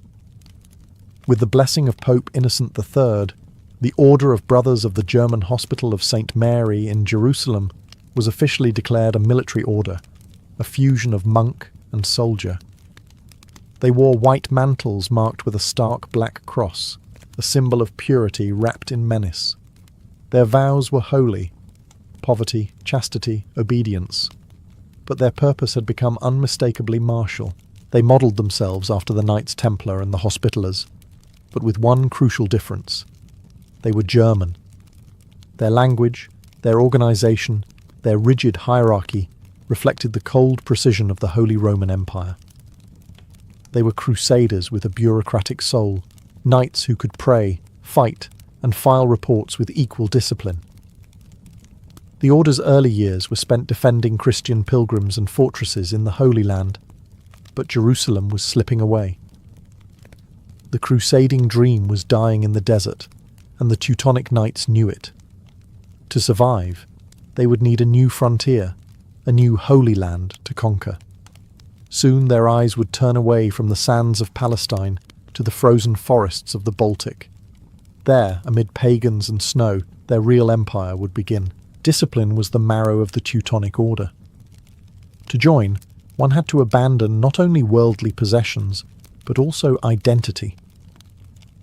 With the blessing of Pope Innocent III, the Order of Brothers of the German Hospital of St. Mary in Jerusalem was officially declared a military order, a fusion of monk and soldier. They wore white mantles marked with a stark black cross, a symbol of purity wrapped in menace. Their vows were holy: poverty, chastity, obedience. But their purpose had become unmistakably martial. They modelled themselves after the Knights Templar and the Hospitallers, but with one crucial difference. They were German. Their language, their organisation, their rigid hierarchy reflected the cold precision of the Holy Roman Empire. They were crusaders with a bureaucratic soul, knights who could pray, fight, and file reports with equal discipline. The Order's early years were spent defending Christian pilgrims and fortresses in the Holy Land, but Jerusalem was slipping away. The crusading dream was dying in the desert, and the Teutonic Knights knew it. To survive, they would need a new frontier, a new Holy Land to conquer. Soon their eyes would turn away from the sands of Palestine to the frozen forests of the Baltic. There, amid pagans and snow, their real empire would begin. Discipline was the marrow of the Teutonic Order. To join, one had to abandon not only worldly possessions, but also identity.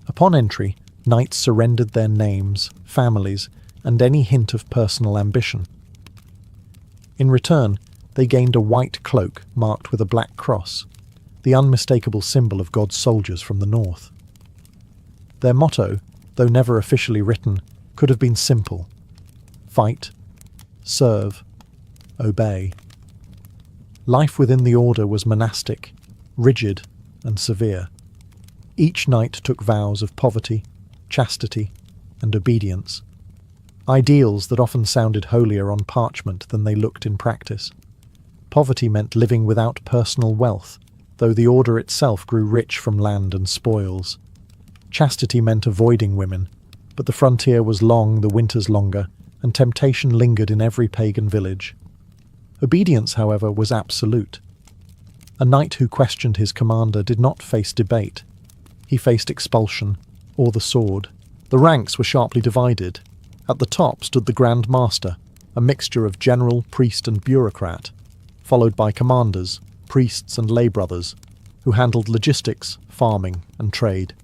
Upon entry, Knights surrendered their names, families, and any hint of personal ambition. In return, they gained a white cloak marked with a black cross, the unmistakable symbol of God's soldiers from the north. Their motto, though never officially written, could have been simple: fight, serve, obey. Life within the order was monastic, rigid, and severe. Each knight took vows of poverty, chastity, and obedience, ideals that often sounded holier on parchment than they looked in practice. Poverty meant living without personal wealth, though the order itself grew rich from land and spoils. Chastity meant avoiding women, but the frontier was long, the winters longer, and temptation lingered in every pagan village. Obedience, however, was absolute. A knight who questioned his commander did not face debate. He faced expulsion, or the sword. The ranks were sharply divided. At the top stood the Grand Master, a mixture of general, priest and bureaucrat, followed by commanders, priests and lay brothers, who handled logistics, farming and trade.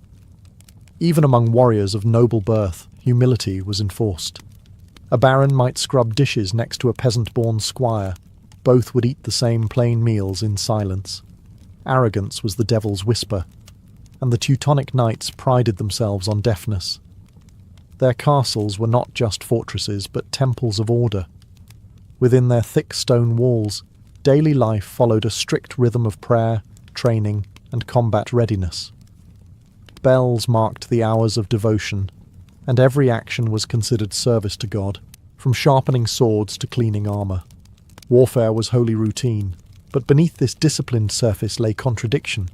Even among warriors of noble birth, humility was enforced. A baron might scrub dishes next to a peasant-born squire. Both would eat the same plain meals in silence. Arrogance was the devil's whisper, and the Teutonic knights prided themselves on deafness. Their castles were not just fortresses, but temples of order. Within their thick stone walls, daily life followed a strict rhythm of prayer, training, and combat readiness. Bells marked the hours of devotion, and every action was considered service to God, from sharpening swords to cleaning armour. Warfare was wholly routine, but beneath this disciplined surface lay contradiction.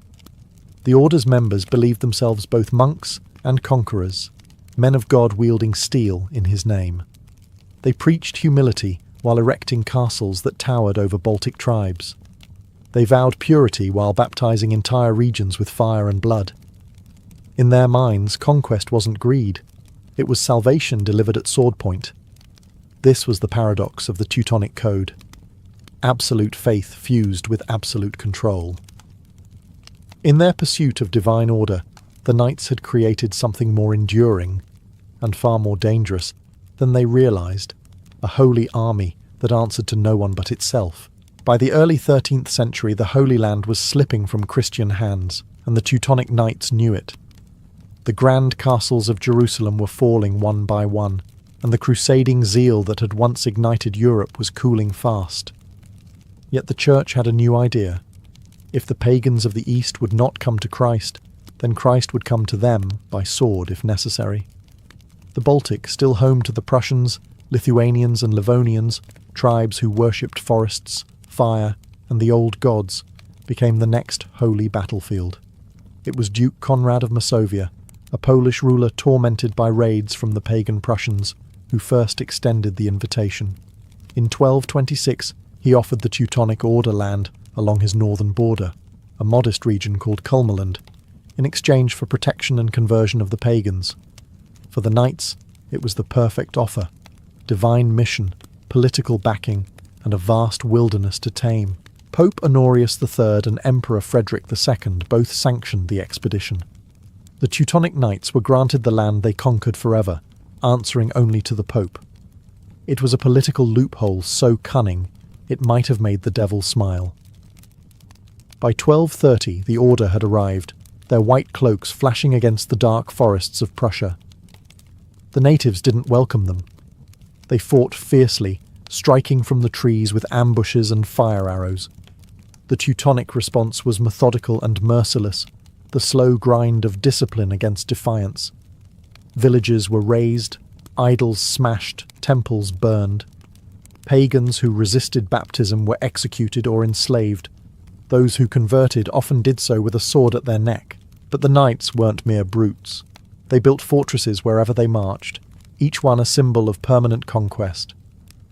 The order's members believed themselves both monks and conquerors, men of God wielding steel in his name. They preached humility while erecting castles that towered over Baltic tribes. They vowed purity while baptizing entire regions with fire and blood. In their minds, conquest wasn't greed. It was salvation delivered at sword point. This was the paradox of the Teutonic Code. Absolute faith fused with absolute control. In their pursuit of divine order, the knights had created something more enduring and far more dangerous than they realized, a holy army that answered to no one but itself. By the early 13th century, the Holy Land was slipping from Christian hands, and the Teutonic knights knew it. The grand castles of Jerusalem were falling one by one, and the crusading zeal that had once ignited Europe was cooling fast. Yet the Church had a new idea. If the pagans of the East would not come to Christ, then Christ would come to them by sword if necessary. The Baltic, still home to the Prussians, Lithuanians and Livonians, tribes who worshipped forests, fire, and the old gods, became the next holy battlefield. It was Duke Conrad of Masovia, a Polish ruler tormented by raids from the pagan Prussians, who first extended the invitation. In 1226, he offered the Teutonic Order land along his northern border, a modest region called Kulmerland, in exchange for protection and conversion of the pagans. For the knights, it was the perfect offer: divine mission, political backing, and a vast wilderness to tame. Pope Honorius III and Emperor Frederick II both sanctioned the expedition. The Teutonic knights were granted the land they conquered forever, answering only to the Pope. It was a political loophole so cunning, it might have made the devil smile. By 1230 the order had arrived, their white cloaks flashing against the dark forests of Prussia. The natives didn't welcome them. They fought fiercely, striking from the trees with ambushes and fire arrows. The Teutonic response was methodical and merciless, the slow grind of discipline against defiance. Villages were razed, idols smashed, temples burned. Pagans who resisted baptism were executed or enslaved. Those who converted often did so with a sword at their neck. But the knights weren't mere brutes. They built fortresses wherever they marched, each one a symbol of permanent conquest.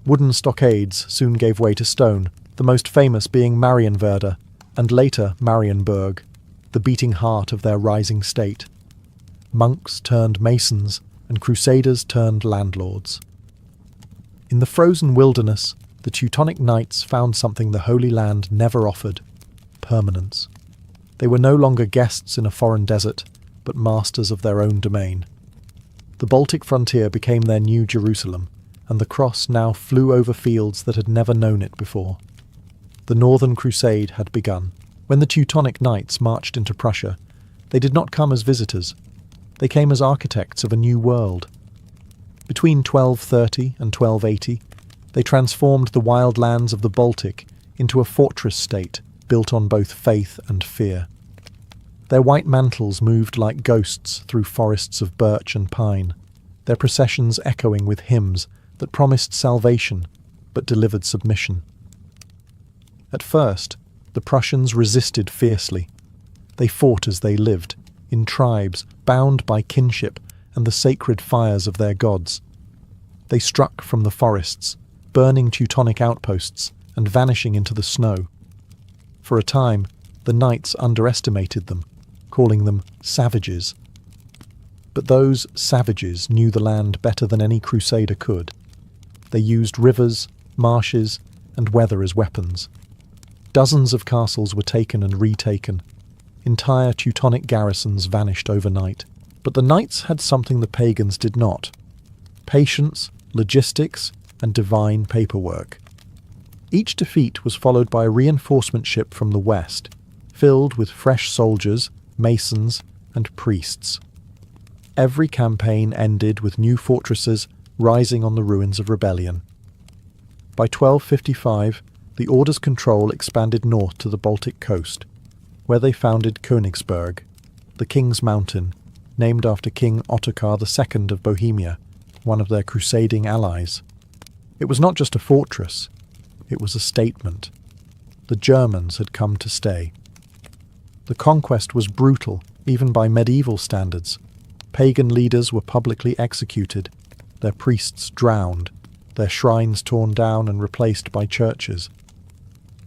Wooden stockades soon gave way to stone, the most famous being Marienwerder, and later Marienburg, the beating heart of their rising state. Monks turned masons, and crusaders turned landlords. In the frozen wilderness, the Teutonic knights found something the Holy Land never offered: permanence. They were no longer guests in a foreign desert, but masters of their own domain. The Baltic frontier became their new Jerusalem, and the cross now flew over fields that had never known it before. The Northern Crusade had begun. When the Teutonic Knights marched into Prussia, they did not come as visitors. They came as architects of a new world. Between 1230 and 1280, they transformed the wild lands of the Baltic into a fortress state built on both faith and fear. Their white mantles moved like ghosts through forests of birch and pine, their processions echoing with hymns that promised salvation but delivered submission. At first, the Prussians resisted fiercely. They fought as they lived, in tribes bound by kinship and the sacred fires of their gods. They struck from the forests, burning Teutonic outposts and vanishing into the snow. For a time, the knights underestimated them, calling them savages. But those savages knew the land better than any crusader could. They used rivers, marshes, and weather as weapons. Dozens of castles were taken and retaken. Entire Teutonic garrisons vanished overnight. But the knights had something the pagans did not: patience, logistics, and divine paperwork. Each defeat was followed by a reinforcement ship from the west, filled with fresh soldiers, masons, and priests. Every campaign ended with new fortresses rising on the ruins of rebellion. By 1255, the Order's control expanded north to the Baltic coast, where they founded Königsberg, the King's Mountain, named after King Ottokar II of Bohemia, one of their crusading allies. It was not just a fortress, it was a statement. The Germans had come to stay. The conquest was brutal, even by medieval standards. Pagan leaders were publicly executed, their priests drowned, their shrines torn down and replaced by churches.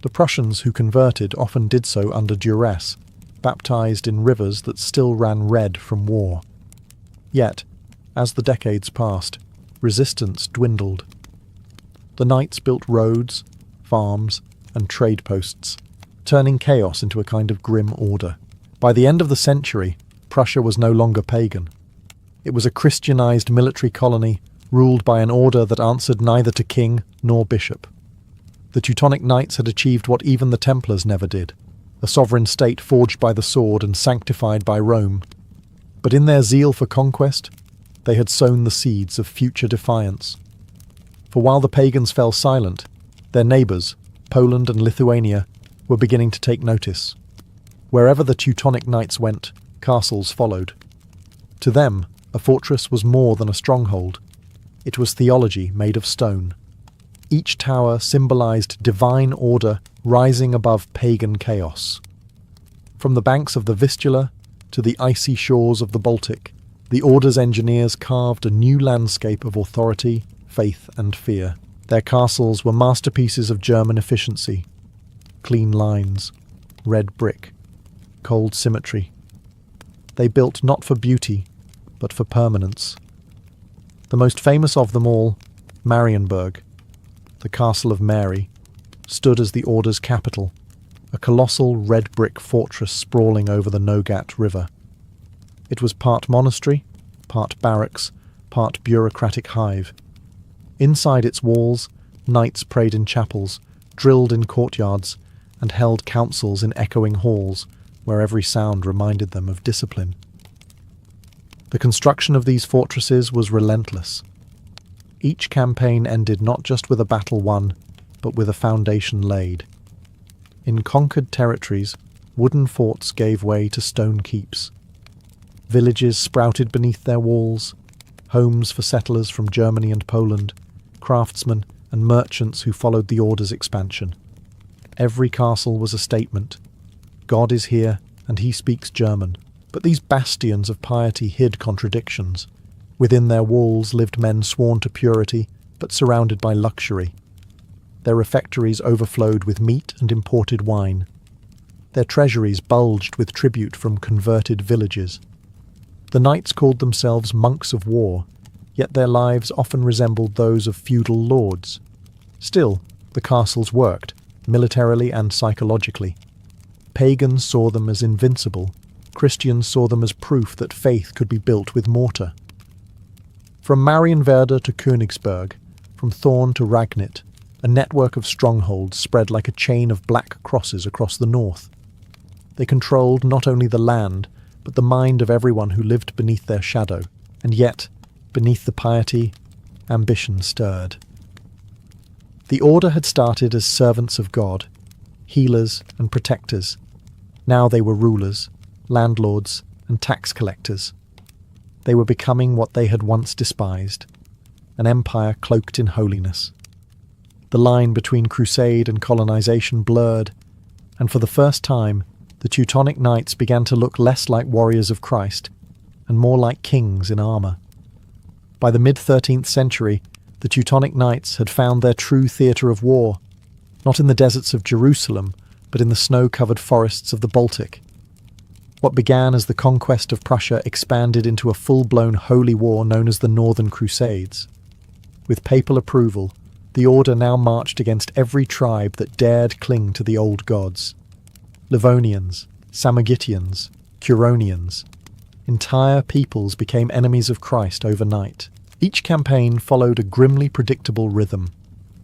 The Prussians who converted often did so under duress, baptized in rivers that still ran red from war. Yet, as the decades passed, resistance dwindled. The knights built roads, farms, and trade posts, turning chaos into a kind of grim order. By the end of the century, Prussia was no longer pagan. It was a Christianized military colony ruled by an order that answered neither to king nor bishop. The Teutonic Knights had achieved what even the Templars never did, a sovereign state forged by the sword and sanctified by Rome. But in their zeal for conquest, they had sown the seeds of future defiance. For while the pagans fell silent, their neighbours, Poland and Lithuania, were beginning to take notice. Wherever the Teutonic Knights went, castles followed. To them, a fortress was more than a stronghold. It was theology made of stone. Each tower symbolized divine order rising above pagan chaos. From the banks of the Vistula to the icy shores of the Baltic, the Order's engineers carved a new landscape of authority, faith, and fear. Their castles were masterpieces of German efficiency. Clean lines, red brick, cold symmetry. They built not for beauty, but for permanence. The most famous of them all, Marienburg, the Castle of Mary, stood as the Order's capital, a colossal red brick fortress sprawling over the Nogat River. It was part monastery, part barracks, part bureaucratic hive. Inside its walls, knights prayed in chapels, drilled in courtyards, and held councils in echoing halls, where every sound reminded them of discipline. The construction of these fortresses was relentless. Each campaign ended not just with a battle won, but with a foundation laid. In conquered territories, wooden forts gave way to stone keeps. Villages sprouted beneath their walls, homes for settlers from Germany and Poland, craftsmen and merchants who followed the Order's expansion. Every castle was a statement. God is here, and he speaks German. But these bastions of piety hid contradictions. Within their walls lived men sworn to purity, but surrounded by luxury. Their refectories overflowed with meat and imported wine. Their treasuries bulged with tribute from converted villages. The knights called themselves monks of war, yet their lives often resembled those of feudal lords. Still, the castles worked, militarily and psychologically. Pagans saw them as invincible. Christians saw them as proof that faith could be built with mortar. From Marienwerder to Königsberg, from Thorn to Ragnit, a network of strongholds spread like a chain of black crosses across the north. They controlled not only the land, but the mind of everyone who lived beneath their shadow, and yet, beneath the piety, ambition stirred. The order had started as servants of God, healers and protectors. Now they were rulers, landlords, and tax collectors. They were becoming what they had once despised, an empire cloaked in holiness. The line between crusade and colonization blurred, and for the first time, the Teutonic Knights began to look less like warriors of Christ and more like kings in armour. By the mid-13th century, the Teutonic Knights had found their true theatre of war, not in the deserts of Jerusalem, but in the snow-covered forests of the Baltic. What began as the conquest of Prussia expanded into a full-blown holy war known as the Northern Crusades. With papal approval, the order now marched against every tribe that dared cling to the old gods. Livonians, Samogitians, Curonians. Entire peoples became enemies of Christ overnight. Each campaign followed a grimly predictable rhythm.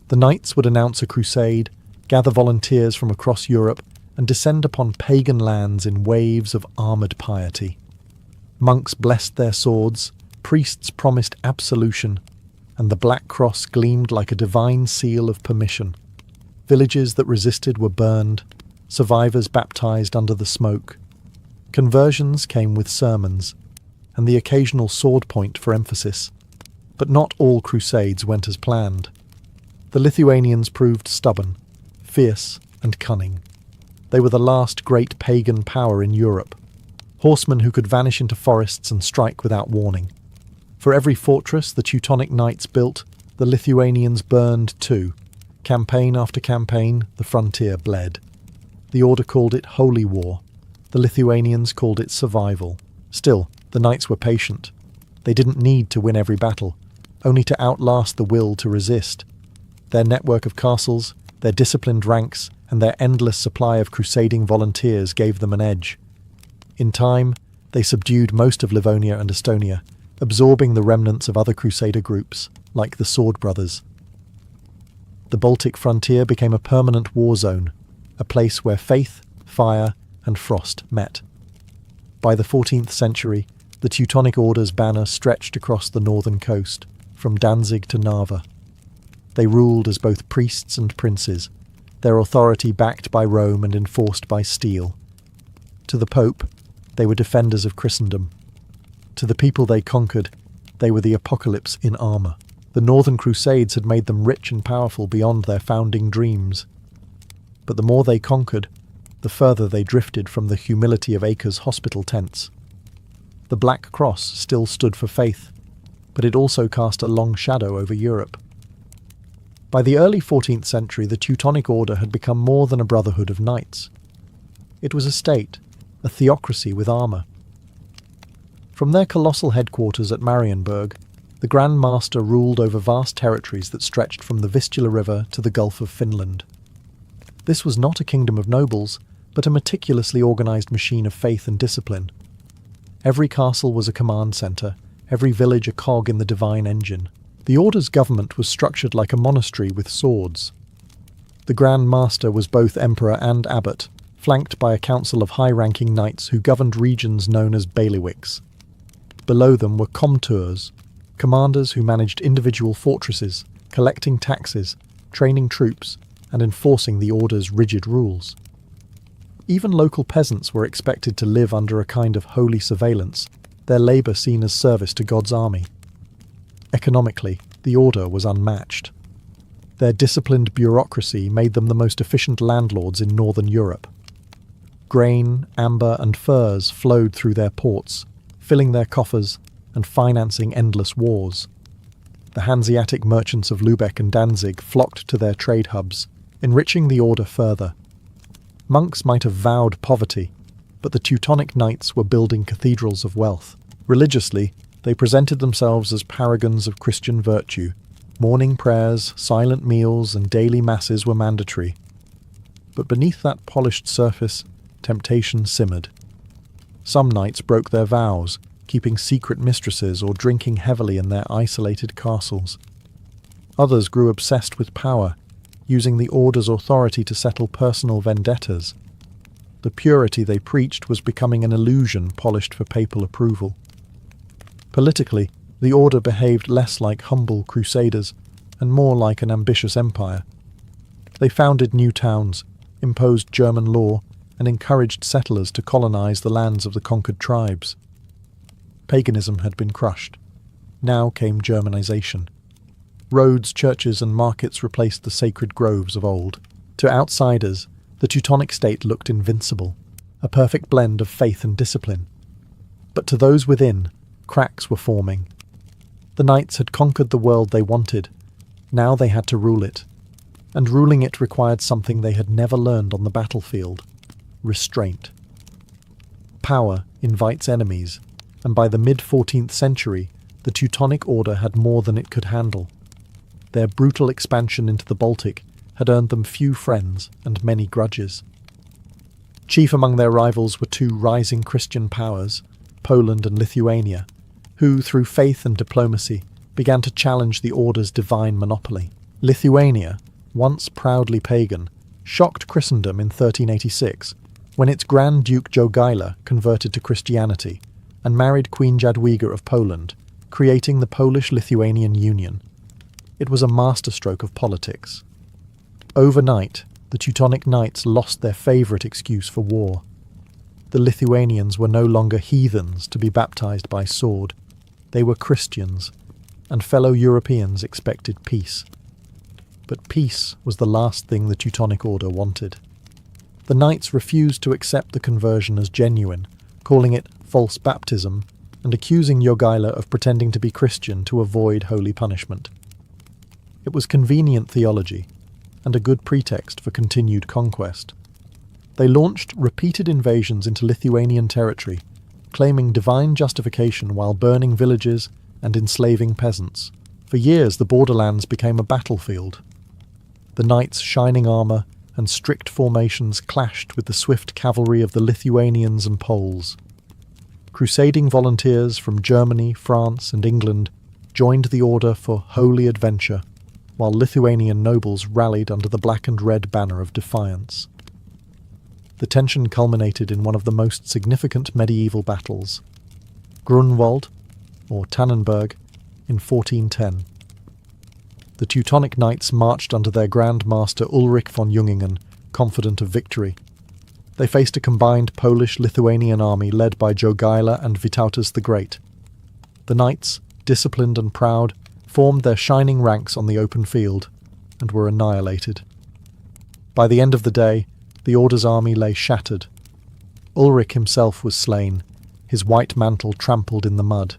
The knights would announce a crusade, gather volunteers from across Europe, and descend upon pagan lands in waves of armoured piety. Monks blessed their swords, priests promised absolution, and the Black Cross gleamed like a divine seal of permission. Villages that resisted were burned, survivors baptized under the smoke. Conversions came with sermons, and the occasional sword point for emphasis. But not all crusades went as planned. The Lithuanians proved stubborn, fierce, and cunning. They were the last great pagan power in Europe, horsemen who could vanish into forests and strike without warning. For every fortress the Teutonic Knights built, the Lithuanians burned too. Campaign after campaign, the frontier bled. The order called it holy war. The Lithuanians called it survival. Still, the knights were patient. They didn't need to win every battle, only to outlast the will to resist. Their network of castles, their disciplined ranks, and their endless supply of crusading volunteers gave them an edge. In time, they subdued most of Livonia and Estonia, absorbing the remnants of other crusader groups, like the Sword Brothers. The Baltic frontier became a permanent war zone, a place where faith, fire, and frost met. By the 14th century, the Teutonic Order's banner stretched across the northern coast, from Danzig to Narva. They ruled as both priests and princes, their authority backed by Rome and enforced by steel. To the Pope, they were defenders of Christendom. To the people they conquered, they were the apocalypse in armour. The Northern Crusades had made them rich and powerful beyond their founding dreams. But the more they conquered, the further they drifted from the humility of Acre's hospital tents. The Black Cross still stood for faith, but it also cast a long shadow over Europe. By the early 14th century, the Teutonic Order had become more than a brotherhood of knights. It was a state, a theocracy with armour. From their colossal headquarters at Marienburg, the Grand Master ruled over vast territories that stretched from the Vistula River to the Gulf of Finland. This was not a kingdom of nobles, but a meticulously organised machine of faith and discipline. Every castle was a command centre, every village a cog in the divine engine. The Order's government was structured like a monastery with swords. The Grand Master was both emperor and abbot, flanked by a council of high-ranking knights who governed regions known as bailiwicks. Below them were comteurs, commanders who managed individual fortresses, collecting taxes, training troops, and enforcing the Order's rigid rules. Even local peasants were expected to live under a kind of holy surveillance, their labour seen as service to God's army. Economically, the Order was unmatched. Their disciplined bureaucracy made them the most efficient landlords in northern Europe. Grain, amber, and furs flowed through their ports, filling their coffers and financing endless wars. The Hanseatic merchants of Lübeck and Danzig flocked to their trade hubs, enriching the Order further. Monks might have vowed poverty, but the Teutonic Knights were building cathedrals of wealth. Religiously, they presented themselves as paragons of Christian virtue. Morning prayers, silent meals, and daily masses were mandatory. But beneath that polished surface, temptation simmered. Some knights broke their vows, keeping secret mistresses or drinking heavily in their isolated castles. Others grew obsessed with power, using the order's authority to settle personal vendettas. The purity they preached was becoming an illusion polished for papal approval. Politically, the order behaved less like humble crusaders and more like an ambitious empire. They founded new towns, imposed German law, and encouraged settlers to colonize the lands of the conquered tribes. Paganism had been crushed. Now came Germanization. Roads, churches, and markets replaced the sacred groves of old. To outsiders, the Teutonic state looked invincible, a perfect blend of faith and discipline. But to those within, cracks were forming. The knights had conquered the world they wanted. Now they had to rule it. And ruling it required something they had never learned on the battlefield: restraint. Power invites enemies, and by the mid-14th century, the Teutonic Order had more than it could handle. Their brutal expansion into the Baltic had earned them few friends and many grudges. Chief among their rivals were two rising Christian powers, Poland and Lithuania, who, through faith and diplomacy, began to challenge the Order's divine monopoly. Lithuania, once proudly pagan, shocked Christendom in 1386, when its Grand Duke Jogaila converted to Christianity and married Queen Jadwiga of Poland, creating the Polish-Lithuanian Union. It was a masterstroke of politics. Overnight, the Teutonic Knights lost their favourite excuse for war. The Lithuanians were no longer heathens to be baptized by sword. They were Christians, and fellow Europeans expected peace. But peace was the last thing the Teutonic Order wanted. The knights refused to accept the conversion as genuine, calling it false baptism and accusing Jogaila of pretending to be Christian to avoid holy punishment. It was convenient theology, and a good pretext for continued conquest. They launched repeated invasions into Lithuanian territory, claiming divine justification while burning villages and enslaving peasants. For years the borderlands became a battlefield. The knights' shining armour and strict formations clashed with the swift cavalry of the Lithuanians and Poles. Crusading volunteers from Germany, France, and England joined the order for holy adventure, while Lithuanian nobles rallied under the black and red banner of defiance. The tension culminated in one of the most significant medieval battles, Grunwald, or Tannenberg, in 1410. The Teutonic Knights marched under their Grand Master Ulrich von Jungingen, confident of victory. They faced a combined Polish-Lithuanian army led by Jogaila and Vytautas the Great. The knights, disciplined and proud, formed their shining ranks on the open field and were annihilated. By the end of the day, the Order's army lay shattered. Ulrich himself was slain, his white mantle trampled in the mud.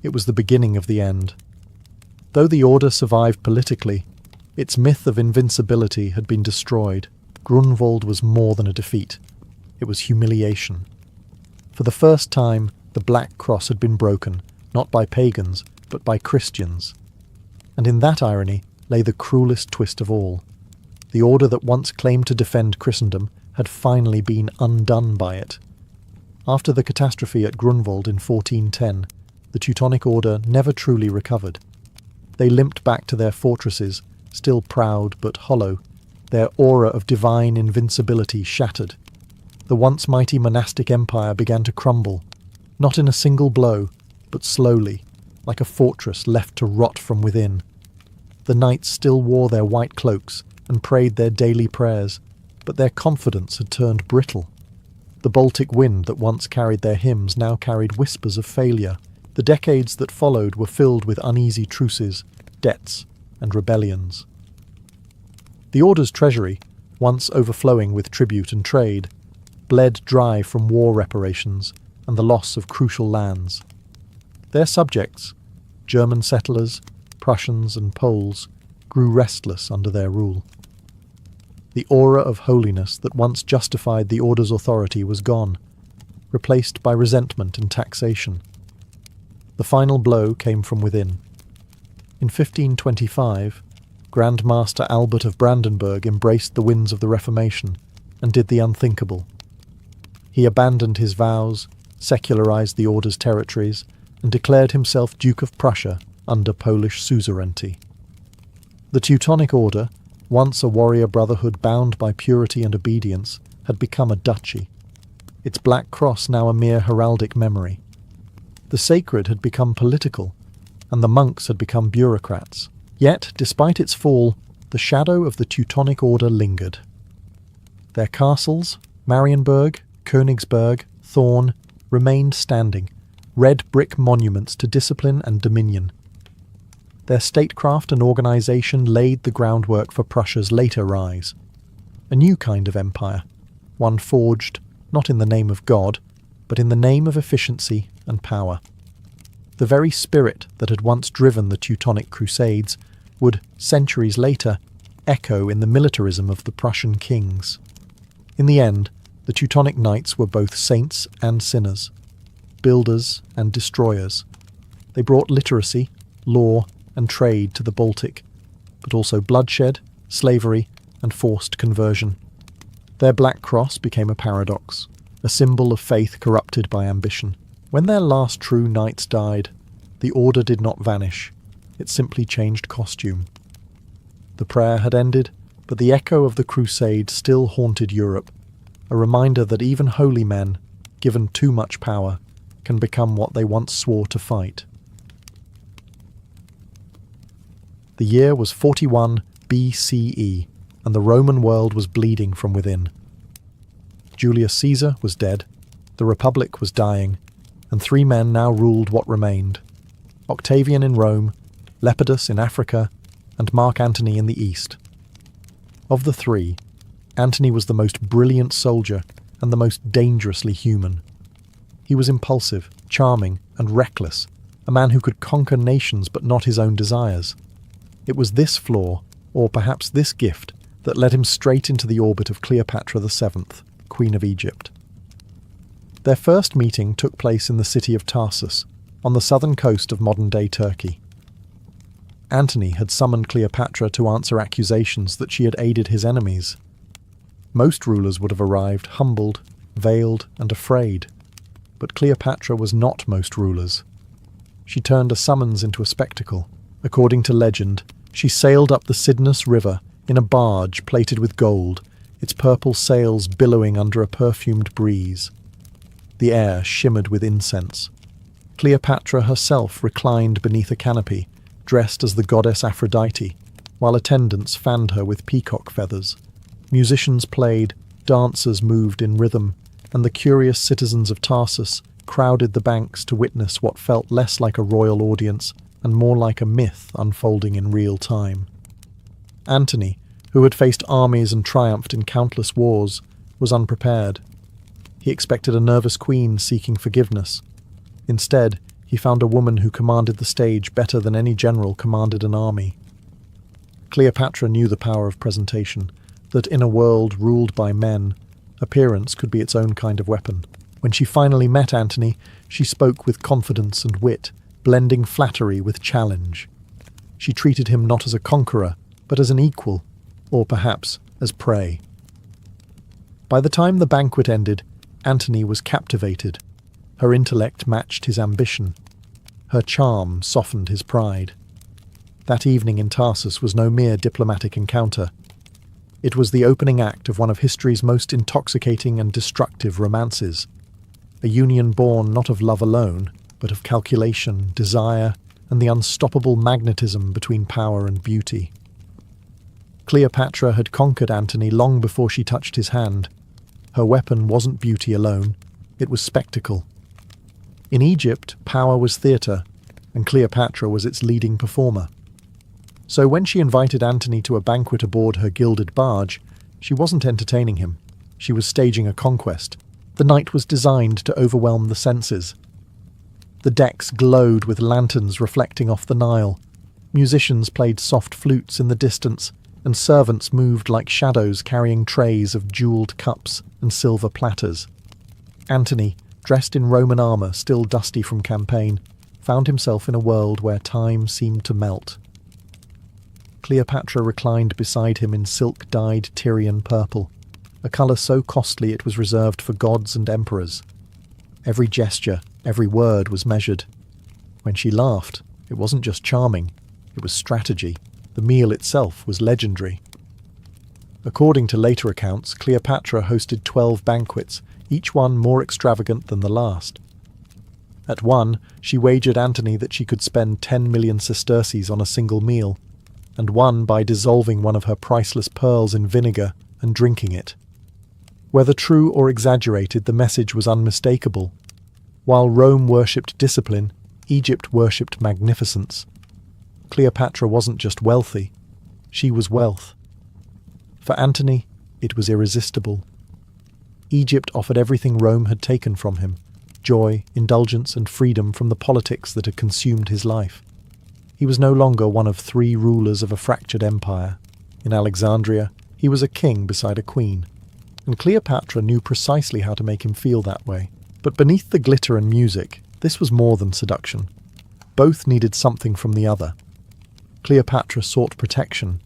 It was the beginning of the end. Though the Order survived politically, its myth of invincibility had been destroyed. Grunwald was more than a defeat. It was humiliation. For the first time, the Black Cross had been broken, not by pagans, but by Christians. And in that irony lay the cruelest twist of all. The Order that once claimed to defend Christendom had finally been undone by it. After the catastrophe at Grunwald in 1410, the Teutonic Order never truly recovered. They limped back to their fortresses, still proud but hollow, their aura of divine invincibility shattered. The once mighty monastic empire began to crumble, not in a single blow, but slowly, like a fortress left to rot from within. The knights still wore their white cloaks and prayed their daily prayers, but their confidence had turned brittle. The Baltic wind that once carried their hymns now carried whispers of failure. The decades that followed were filled with uneasy truces, debts, and rebellions. The Order's treasury, once overflowing with tribute and trade, bled dry from war reparations and the loss of crucial lands. Their subjects, German settlers, Prussians and Poles, grew restless under their rule. The aura of holiness that once justified the Order's authority was gone, replaced by resentment and taxation. The final blow came from within. In 1525, Grand Master Albert of Brandenburg embraced the winds of the Reformation and did the unthinkable. He abandoned his vows, secularized the order's territories, and declared himself Duke of Prussia under Polish suzerainty. The Teutonic Order, once a warrior brotherhood bound by purity and obedience, had become a duchy, its black cross now a mere heraldic memory. The sacred had become political, and the monks had become bureaucrats. Yet, despite its fall, the shadow of the Teutonic Order lingered. Their castles, Marienburg, Königsberg, Thorn, remained standing, red brick monuments to discipline and dominion. Their statecraft and organisation laid the groundwork for Prussia's later rise. A new kind of empire, one forged not in the name of God, but in the name of efficiency and power. The very spirit that had once driven the Teutonic Crusades would, centuries later, echo in the militarism of the Prussian kings. In the end, the Teutonic knights were both saints and sinners, builders and destroyers. They brought literacy, law, and trade to the Baltic, but also bloodshed, slavery, and forced conversion. Their black cross became a paradox, a symbol of faith corrupted by ambition. When their last true knights died, the order did not vanish, it simply changed costume. The prayer had ended, but the echo of the crusade still haunted Europe, a reminder that even holy men, given too much power, can become what they once swore to fight. The year was 41 BCE, and the Roman world was bleeding from within. Julius Caesar was dead, the Republic was dying, and three men now ruled what remained: Octavian in Rome, Lepidus in Africa, and Mark Antony in the East. Of the three, Antony was the most brilliant soldier and the most dangerously human. He was impulsive, charming, and reckless, a man who could conquer nations but not his own desires. It was this flaw, or perhaps this gift, that led him straight into the orbit of Cleopatra VII, Queen of Egypt. Their first meeting took place in the city of Tarsus, on the southern coast of modern-day Turkey. Antony had summoned Cleopatra to answer accusations that she had aided his enemies. Most rulers would have arrived humbled, veiled, and afraid, but Cleopatra was not most rulers. She turned a summons into a spectacle. According to legend, she sailed up the Cydnus River in a barge plated with gold, its purple sails billowing under a perfumed breeze. The air shimmered with incense. Cleopatra herself reclined beneath a canopy, dressed as the goddess Aphrodite, while attendants fanned her with peacock feathers. Musicians played, dancers moved in rhythm, and the curious citizens of Tarsus crowded the banks to witness what felt less like a royal audience and more like a myth unfolding in real time. Antony, who had faced armies and triumphed in countless wars, was unprepared. He expected a nervous queen seeking forgiveness. Instead, he found a woman who commanded the stage better than any general commanded an army. Cleopatra knew the power of presentation, that in a world ruled by men, appearance could be its own kind of weapon. When she finally met Antony, she spoke with confidence and wit, blending flattery with challenge. She treated him not as a conqueror, but as an equal, or perhaps as prey. By the time the banquet ended, Antony was captivated. Her intellect matched his ambition. Her charm softened his pride. That evening in Tarsus was no mere diplomatic encounter. It was the opening act of one of history's most intoxicating and destructive romances, a union born not of love alone, but of calculation, desire, and the unstoppable magnetism between power and beauty. Cleopatra had conquered Antony long before she touched his hand. Her weapon wasn't beauty alone, it was spectacle. In Egypt, power was theatre, and Cleopatra was its leading performer. So when she invited Antony to a banquet aboard her gilded barge, she wasn't entertaining him. She was staging a conquest. The night was designed to overwhelm the senses. The decks glowed with lanterns reflecting off the Nile. Musicians played soft flutes in the distance, and servants moved like shadows carrying trays of jewelled cups and silver platters. Antony, dressed in Roman armour still dusty from campaign, found himself in a world where time seemed to melt. Cleopatra reclined beside him in silk-dyed Tyrian purple, a colour so costly it was reserved for gods and emperors. Every gesture, every word was measured. When she laughed, it wasn't just charming, it was strategy. The meal itself was legendary. According to later accounts, Cleopatra hosted 12 banquets, each one more extravagant than the last. At one, she wagered Antony that she could spend 10 million sesterces on a single meal, and won by dissolving one of her priceless pearls in vinegar and drinking it. Whether true or exaggerated, the message was unmistakable. While Rome worshipped discipline, Egypt worshipped magnificence. Cleopatra wasn't just wealthy, she was wealth. For Antony, it was irresistible. Egypt offered everything Rome had taken from him: joy, indulgence, and freedom from the politics that had consumed his life. He was no longer one of 3 rulers of a fractured empire. In Alexandria, he was a king beside a queen, and Cleopatra knew precisely how to make him feel that way. But beneath the glitter and music, this was more than seduction. Both needed something from the other. Cleopatra sought protection.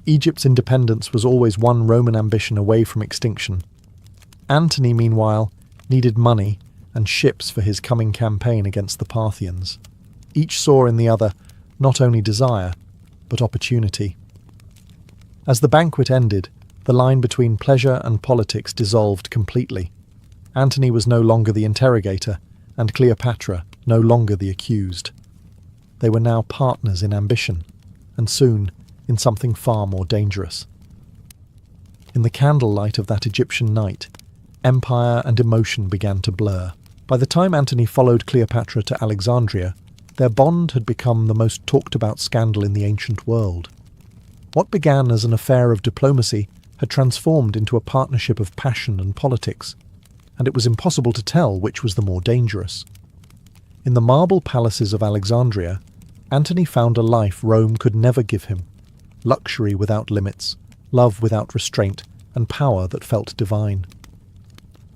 Egypt's independence was always one Roman ambition away from extinction. Antony, meanwhile, needed money and ships for his coming campaign against the Parthians. Each saw in the other not only desire, but opportunity. As the banquet ended, the line between pleasure and politics dissolved completely. Antony was no longer the interrogator, and Cleopatra no longer the accused. They were now partners in ambition, and soon in something far more dangerous. In the candlelight of that Egyptian night, empire and emotion began to blur. By the time Antony followed Cleopatra to Alexandria, their bond had become the most talked-about scandal in the ancient world. What began as an affair of diplomacy had transformed into a partnership of passion and politics, and it was impossible to tell which was the more dangerous. In the marble palaces of Alexandria, Antony found a life Rome could never give him: luxury without limits, love without restraint, and power that felt divine.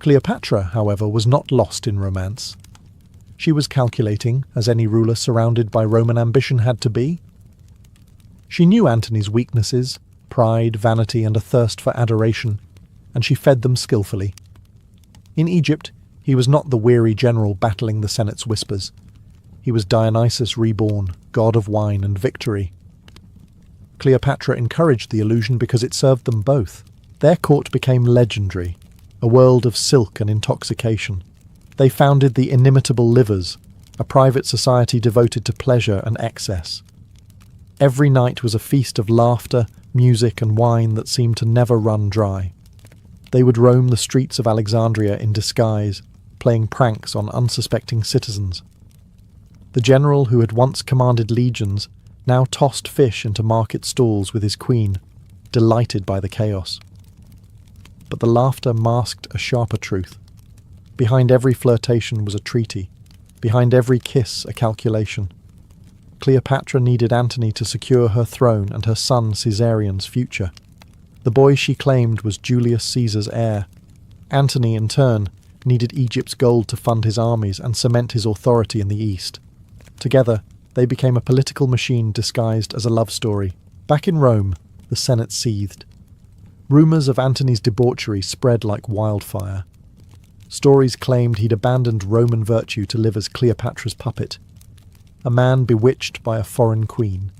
Cleopatra, however, was not lost in romance. She was calculating, as any ruler surrounded by Roman ambition had to be. She knew Antony's weaknesses: pride, vanity, and a thirst for adoration, and she fed them skillfully. In Egypt, he was not the weary general battling the Senate's whispers. He was Dionysus reborn, god of wine and victory. Cleopatra encouraged the illusion because it served them both. Their court became legendary, a world of silk and intoxication. They founded the inimitable Livers, a private society devoted to pleasure and excess. Every night was a feast of laughter, music, and wine that seemed to never run dry. They would roam the streets of Alexandria in disguise, playing pranks on unsuspecting citizens. The general who had once commanded legions now tossed fish into market stalls with his queen, delighted by the chaos. But the laughter masked a sharper truth. Behind every flirtation was a treaty. Behind every kiss, a calculation. Cleopatra needed Antony to secure her throne and her son Caesarion's future. The boy she claimed was Julius Caesar's heir. Antony, in turn, needed Egypt's gold to fund his armies and cement his authority in the east. Together, they became a political machine disguised as a love story. Back in Rome, the Senate seethed. Rumours of Antony's debauchery spread like wildfire. Stories claimed he'd abandoned Roman virtue to live as Cleopatra's puppet, a man bewitched by a foreign queen.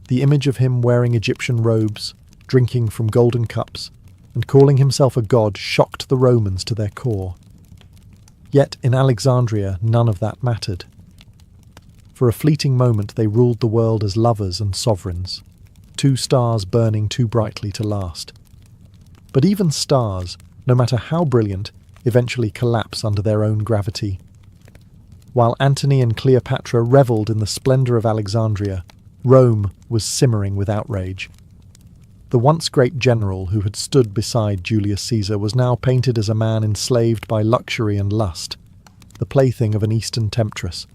The image of him wearing Egyptian robes, drinking from golden cups, and calling himself a god shocked the Romans to their core. Yet in Alexandria none of that mattered. For a fleeting moment they ruled the world as lovers and sovereigns, 2 stars burning too brightly to last. But even stars, no matter how brilliant, eventually collapse under their own gravity. While Antony and Cleopatra revelled in the splendour of Alexandria, Rome was simmering with outrage. The once great general who had stood beside Julius Caesar was now painted as a man enslaved by luxury and lust, the plaything of an Eastern temptress,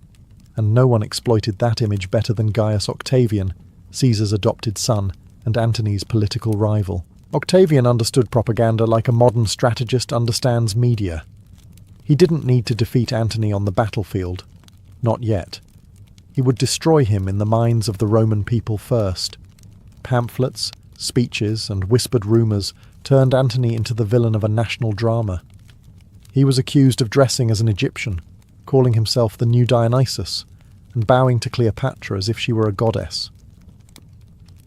and no one exploited that image better than Gaius Octavian, Caesar's adopted son and Antony's political rival. Octavian understood propaganda like a modern strategist understands media. He didn't need to defeat Antony on the battlefield. Not yet. He would destroy him in the minds of the Roman people first. Pamphlets, speeches, and whispered rumours turned Antony into the villain of a national drama. He was accused of dressing as an Egyptian, calling himself the new Dionysus, and bowing to Cleopatra as if she were a goddess.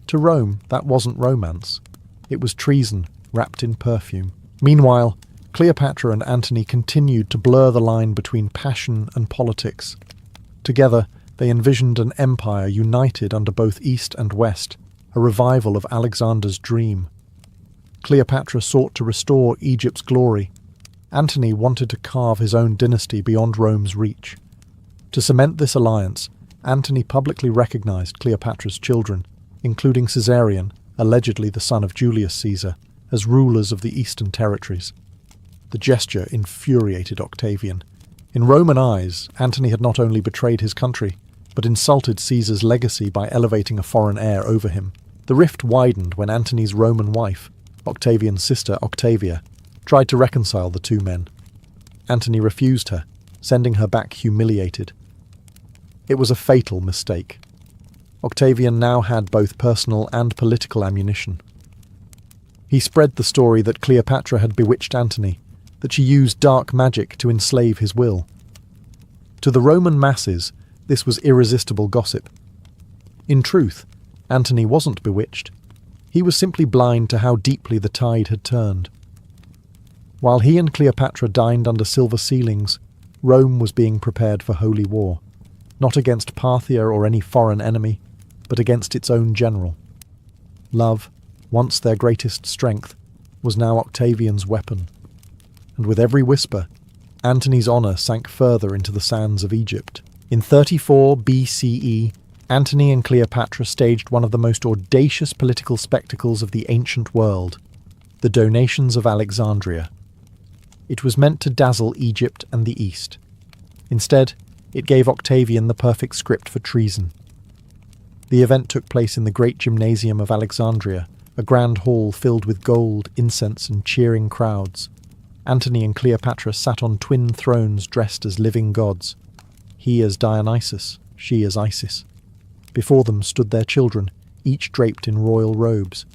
To Rome, that wasn't romance. It was treason wrapped in perfume. Meanwhile, Cleopatra and Antony continued to blur the line between passion and politics. Together, they envisioned an empire united under both East and West, a revival of Alexander's dream. Cleopatra sought to restore Egypt's glory. Antony wanted to carve his own dynasty beyond Rome's reach. To cement this alliance, Antony publicly recognized Cleopatra's children, including Caesarion, allegedly the son of Julius Caesar, as rulers of the eastern territories. The gesture infuriated Octavian. In Roman eyes, Antony had not only betrayed his country, but insulted Caesar's legacy by elevating a foreign heir over him. The rift widened when Antony's Roman wife, Octavian's sister Octavia, tried to reconcile the two men. Antony refused her, sending her back humiliated. It was a fatal mistake. Octavian now had both personal and political ammunition. He spread the story that Cleopatra had bewitched Antony, that she used dark magic to enslave his will. To the Roman masses, this was irresistible gossip. In truth, Antony wasn't bewitched. He was simply blind to how deeply the tide had turned. While he and Cleopatra dined under silver ceilings, Rome was being prepared for holy war, not against Parthia or any foreign enemy, but against its own general. Love, once their greatest strength, was now Octavian's weapon. And with every whisper, Antony's honour sank further into the sands of Egypt. In 34 BCE, Antony and Cleopatra staged one of the most audacious political spectacles of the ancient world, the donations of Alexandria. It was meant to dazzle Egypt and the East. Instead, it gave Octavian the perfect script for treason. The event took place in the great gymnasium of Alexandria, a grand hall filled with gold, incense, and cheering crowds. Antony and Cleopatra sat on twin thrones dressed as living gods, he as Dionysus, she as Isis. Before them stood their children, each draped in royal robes.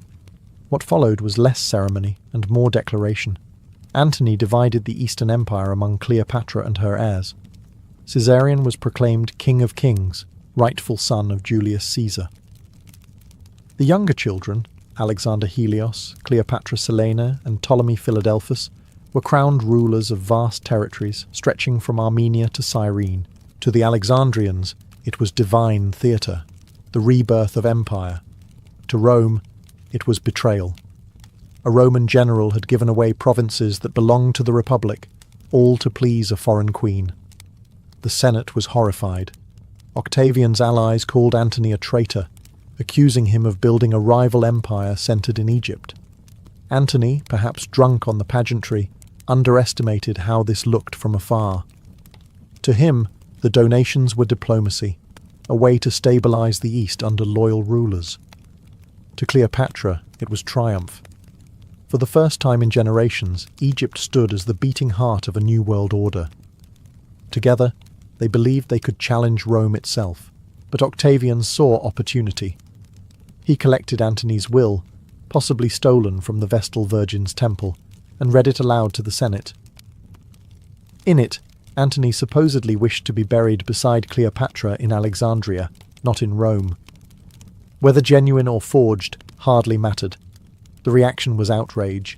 What followed was less ceremony and more declaration. Antony divided the Eastern Empire among Cleopatra and her heirs. Caesarion was proclaimed King of Kings, rightful son of Julius Caesar. The younger children, Alexander Helios, Cleopatra Selene, and Ptolemy Philadelphus, were crowned rulers of vast territories stretching from Armenia to Cyrene. To the Alexandrians, it was divine theatre, the rebirth of empire. To Rome, it was betrayal. A Roman general had given away provinces that belonged to the Republic, all to please a foreign queen. The Senate was horrified. Octavian's allies called Antony a traitor, accusing him of building a rival empire centred in Egypt. Antony, perhaps drunk on the pageantry, underestimated how this looked from afar. To him, the donations were diplomacy, a way to stabilise the East under loyal rulers. To Cleopatra, it was triumph. For the first time in generations, Egypt stood as the beating heart of a new world order. Together, they believed they could challenge Rome itself, but Octavian saw opportunity. He collected Antony's will, possibly stolen from the Vestal Virgin's temple, and read it aloud to the Senate. In it, Antony supposedly wished to be buried beside Cleopatra in Alexandria, not in Rome. Whether genuine or forged hardly mattered. The reaction was outrage.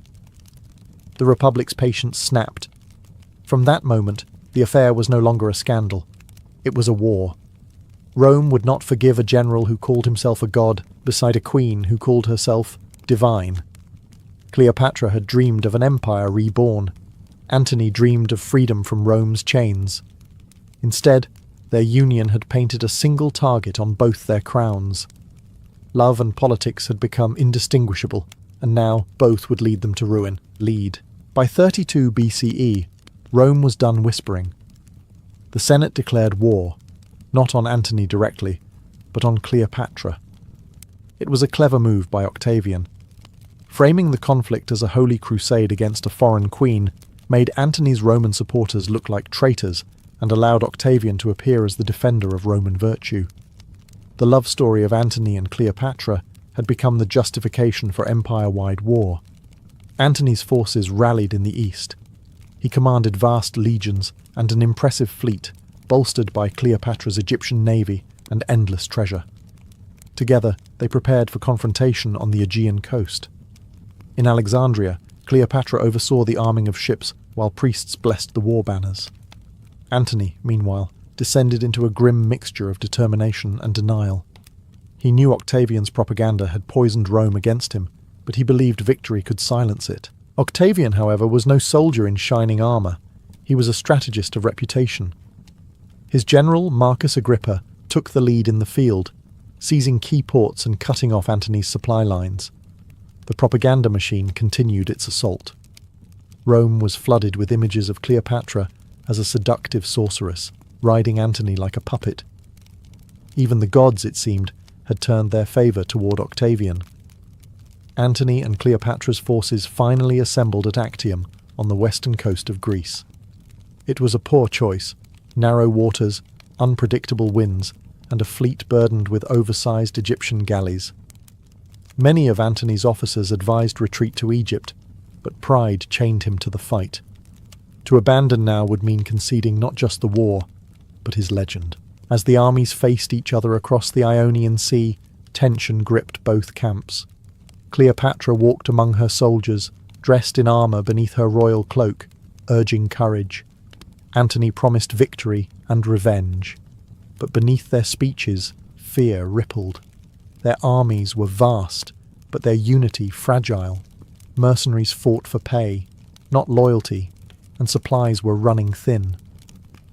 The Republic's patience snapped. From that moment, the affair was no longer a scandal. It was a war. Rome would not forgive a general who called himself a god beside a queen who called herself divine. Cleopatra had dreamed of an empire reborn. Antony dreamed of freedom from Rome's chains. Instead, their union had painted a single target on both their crowns. Love and politics had become indistinguishable, and now both would lead them to ruin. By 32 BCE, Rome was done whispering. The Senate declared war, not on Antony directly, but on Cleopatra. It was a clever move by Octavian. Framing the conflict as a holy crusade against a foreign queen made Antony's Roman supporters look like traitors and allowed Octavian to appear as the defender of Roman virtue. The love story of Antony and Cleopatra had become the justification for empire-wide war. Antony's forces rallied in the east. He commanded vast legions and an impressive fleet, bolstered by Cleopatra's Egyptian navy and endless treasure. Together, they prepared for confrontation on the Aegean coast. In Alexandria, Cleopatra oversaw the arming of ships while priests blessed the war banners. Antony, meanwhile, descended into a grim mixture of determination and denial. He knew Octavian's propaganda had poisoned Rome against him, but he believed victory could silence it. Octavian, however, was no soldier in shining armour. He was a strategist of reputation. His general, Marcus Agrippa, took the lead in the field, seizing key ports and cutting off Antony's supply lines. The propaganda machine continued its assault. Rome was flooded with images of Cleopatra as a seductive sorceress, riding Antony like a puppet. Even the gods, it seemed, had turned their favour toward Octavian. Antony and Cleopatra's forces finally assembled at Actium on the western coast of Greece. It was a poor choice: narrow waters, unpredictable winds, and a fleet burdened with oversized Egyptian galleys. Many of Antony's officers advised retreat to Egypt, but pride chained him to the fight. To abandon now would mean conceding not just the war, but his legend. As the armies faced each other across the Ionian Sea, tension gripped both camps. Cleopatra walked among her soldiers, dressed in armour beneath her royal cloak, urging courage. Antony promised victory and revenge, but beneath their speeches, fear rippled. Their armies were vast, but their unity fragile. Mercenaries fought for pay, not loyalty, and supplies were running thin.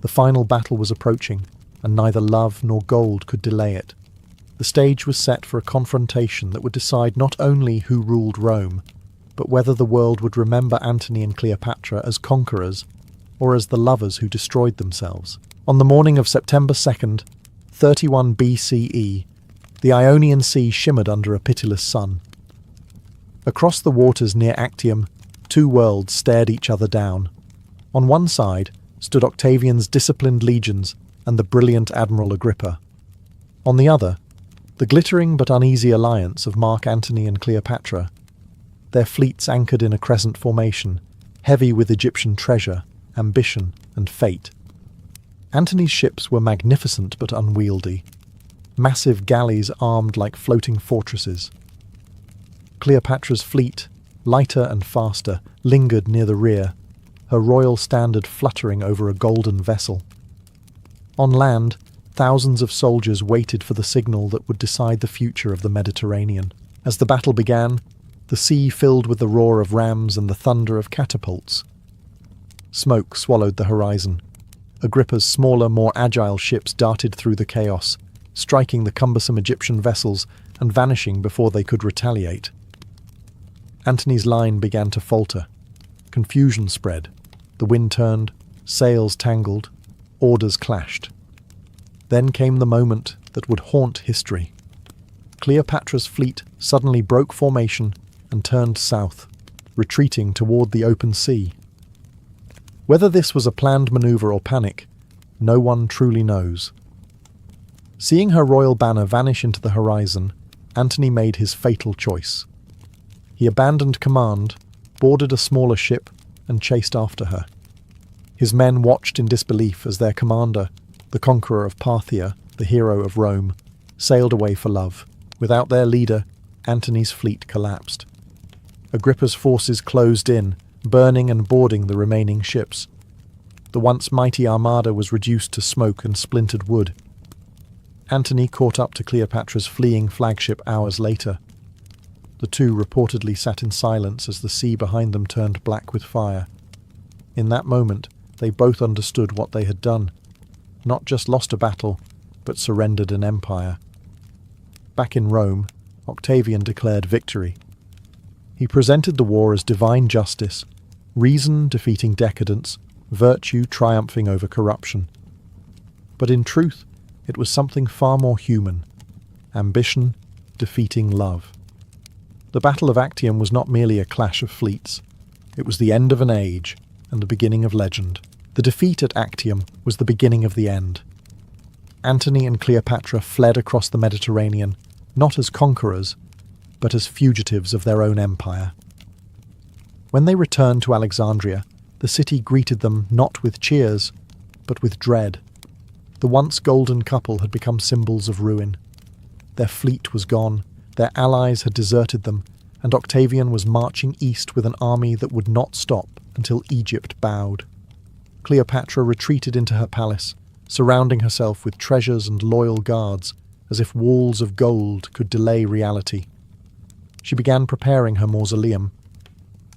The final battle was approaching, and neither love nor gold could delay it. The stage was set for a confrontation that would decide not only who ruled Rome, but whether the world would remember Antony and Cleopatra as conquerors or as the lovers who destroyed themselves. On the morning of September 2nd, 31 BCE, the Ionian Sea shimmered under a pitiless sun. Across the waters near Actium, two worlds stared each other down. On one side stood Octavian's disciplined legions and the brilliant Admiral Agrippa. On the other, the glittering but uneasy alliance of Mark Antony and Cleopatra. Their fleets anchored in a crescent formation, heavy with Egyptian treasure, ambition, and fate. Antony's ships were magnificent but unwieldy, massive galleys armed like floating fortresses. Cleopatra's fleet, lighter and faster, lingered near the rear, her royal standard fluttering over a golden vessel. On land, thousands of soldiers waited for the signal that would decide the future of the Mediterranean. As the battle began, the sea filled with the roar of rams and the thunder of catapults. Smoke swallowed the horizon. Agrippa's smaller, more agile ships darted through the chaos, striking the cumbersome Egyptian vessels and vanishing before they could retaliate. Antony's line began to falter. Confusion spread. The wind turned, sails tangled, orders clashed. Then came the moment that would haunt history. Cleopatra's fleet suddenly broke formation and turned south, retreating toward the open sea. Whether this was a planned maneuver or panic, no one truly knows. Seeing her royal banner vanish into the horizon, Antony made his fatal choice. He abandoned command, boarded a smaller ship, and chased after her. His men watched in disbelief as their commander, the conqueror of Parthia, the hero of Rome, sailed away for love. Without their leader, Antony's fleet collapsed. Agrippa's forces closed in, burning and boarding the remaining ships. The once mighty armada was reduced to smoke and splintered wood. Antony caught up to Cleopatra's fleeing flagship hours later. The two reportedly sat in silence as the sea behind them turned black with fire. In that moment, they both understood what they had done. Not just lost a battle, but surrendered an empire. Back in Rome, Octavian declared victory. He presented the war as divine justice, reason defeating decadence, virtue triumphing over corruption. But in truth, it was something far more human: ambition defeating love. The Battle of Actium was not merely a clash of fleets. It was the end of an age and the beginning of legend. The defeat at Actium was the beginning of the end. Antony and Cleopatra fled across the Mediterranean, not as conquerors, but as fugitives of their own empire. When they returned to Alexandria, The city greeted them not with cheers, but with dread. The once golden couple had become symbols of ruin. Their fleet was gone, their allies had deserted them, and Octavian was marching east with an army that would not stop until Egypt bowed. Cleopatra retreated into her palace, surrounding herself with treasures and loyal guards, as if walls of gold could delay reality. She began preparing her mausoleum,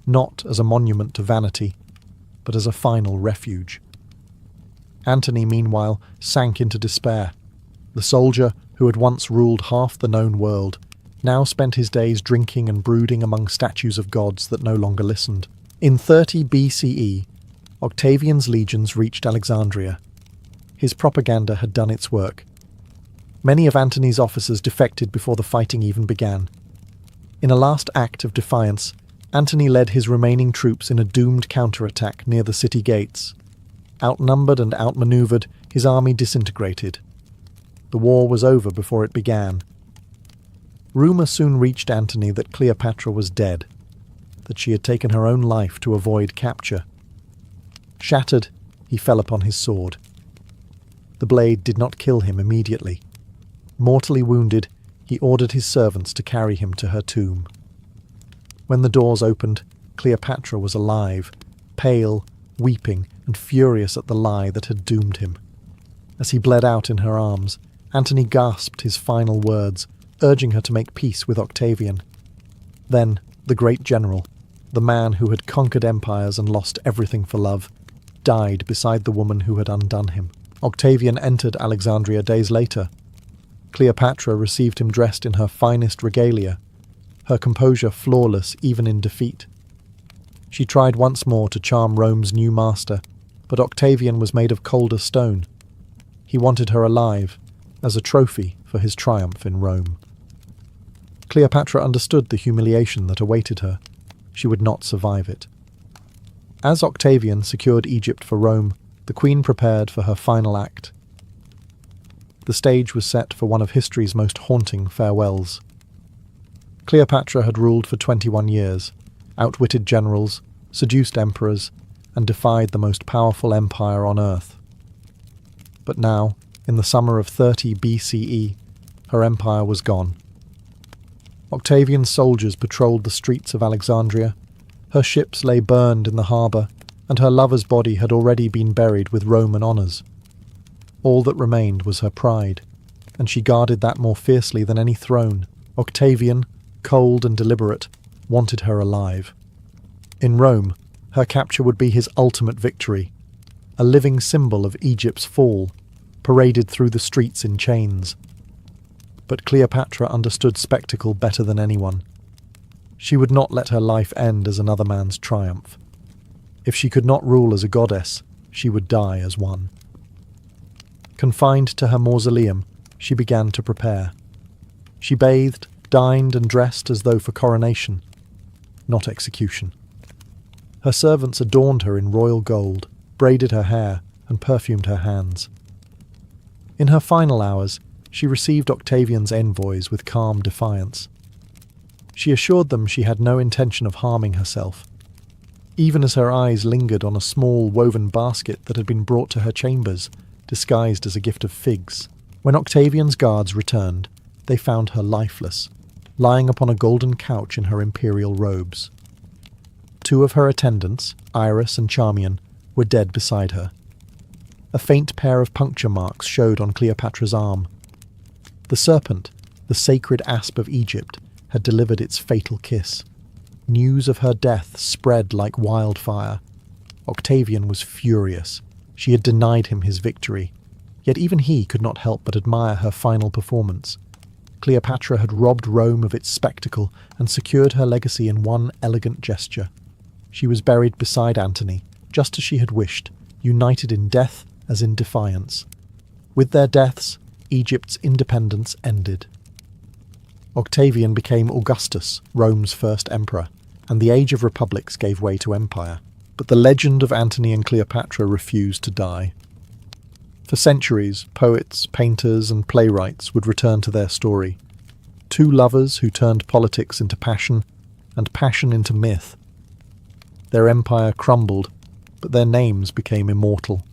not as a monument to vanity, but as a final refuge. Antony, meanwhile, sank into despair. The soldier, who had once ruled half the known world, now spent his days drinking and brooding among statues of gods that no longer listened. In 30 BCE, Octavian's legions reached Alexandria. His propaganda had done its work. Many of Antony's officers defected before the fighting even began. In a last act of defiance, Antony led his remaining troops in a doomed counterattack near the city gates. Outnumbered and outmaneuvered, his army disintegrated. The war was over before it began. Rumour soon reached Antony that Cleopatra was dead, that she had taken her own life to avoid capture. Shattered, he fell upon his sword. The blade did not kill him immediately. Mortally wounded, he ordered his servants to carry him to her tomb. When the doors opened, Cleopatra was alive, pale, weeping, and furious at the lie that had doomed him. As he bled out in her arms, Antony gasped his final words, urging her to make peace with Octavian. Then, the great general, the man who had conquered empires and lost everything for love, died beside the woman who had undone him. Octavian entered Alexandria days later. Cleopatra received him dressed in her finest regalia, her composure flawless even in defeat. She tried once more to charm Rome's new master, but Octavian was made of colder stone. He wanted her alive, as a trophy for his triumph in Rome. Cleopatra understood the humiliation that awaited her. She would not survive it. As Octavian secured Egypt for Rome, the queen prepared for her final act. The stage was set for one of history's most haunting farewells. Cleopatra had ruled for 21 years, outwitted generals, seduced emperors, and defied the most powerful empire on earth. But now, in the summer of 30 BCE, her empire was gone. Octavian's soldiers patrolled the streets of Alexandria. Her ships lay burned in the harbour, and her lover's body had already been buried with Roman honours. All that remained was her pride, and she guarded that more fiercely than any throne. Octavian, cold and deliberate, wanted her alive. In Rome, her capture would be his ultimate victory, a living symbol of Egypt's fall, paraded through the streets in chains. But Cleopatra understood spectacle better than anyone. She would not let her life end as another man's triumph. If she could not rule as a goddess, she would die as one. Confined to her mausoleum, she began to prepare. She bathed, dined and dressed as though for coronation, not execution. Her servants adorned her in royal gold, braided her hair, and perfumed her hands. In her final hours, she received Octavian's envoys with calm defiance. She assured them she had no intention of harming herself, even as her eyes lingered on a small woven basket that had been brought to her chambers, disguised as a gift of figs. When Octavian's guards returned, they found her lifeless, lying upon a golden couch in her imperial robes. Two of her attendants, Iris and Charmian, were dead beside her. A faint pair of puncture marks showed on Cleopatra's arm. The serpent, the sacred asp of Egypt, had delivered its fatal kiss. News of her death spread like wildfire. Octavian was furious. She had denied him his victory. Yet even he could not help but admire her final performance. Cleopatra had robbed Rome of its spectacle and secured her legacy in one elegant gesture. She was buried beside Antony, just as she had wished, united in death as in defiance. With their deaths, Egypt's independence ended. Octavian became Augustus, Rome's first emperor, and the age of republics gave way to empire. But the legend of Antony and Cleopatra refused to die. For centuries, poets, painters, and playwrights would return to their story. Two lovers who turned politics into passion, and passion into myth. Their empire crumbled, but their names became immortal.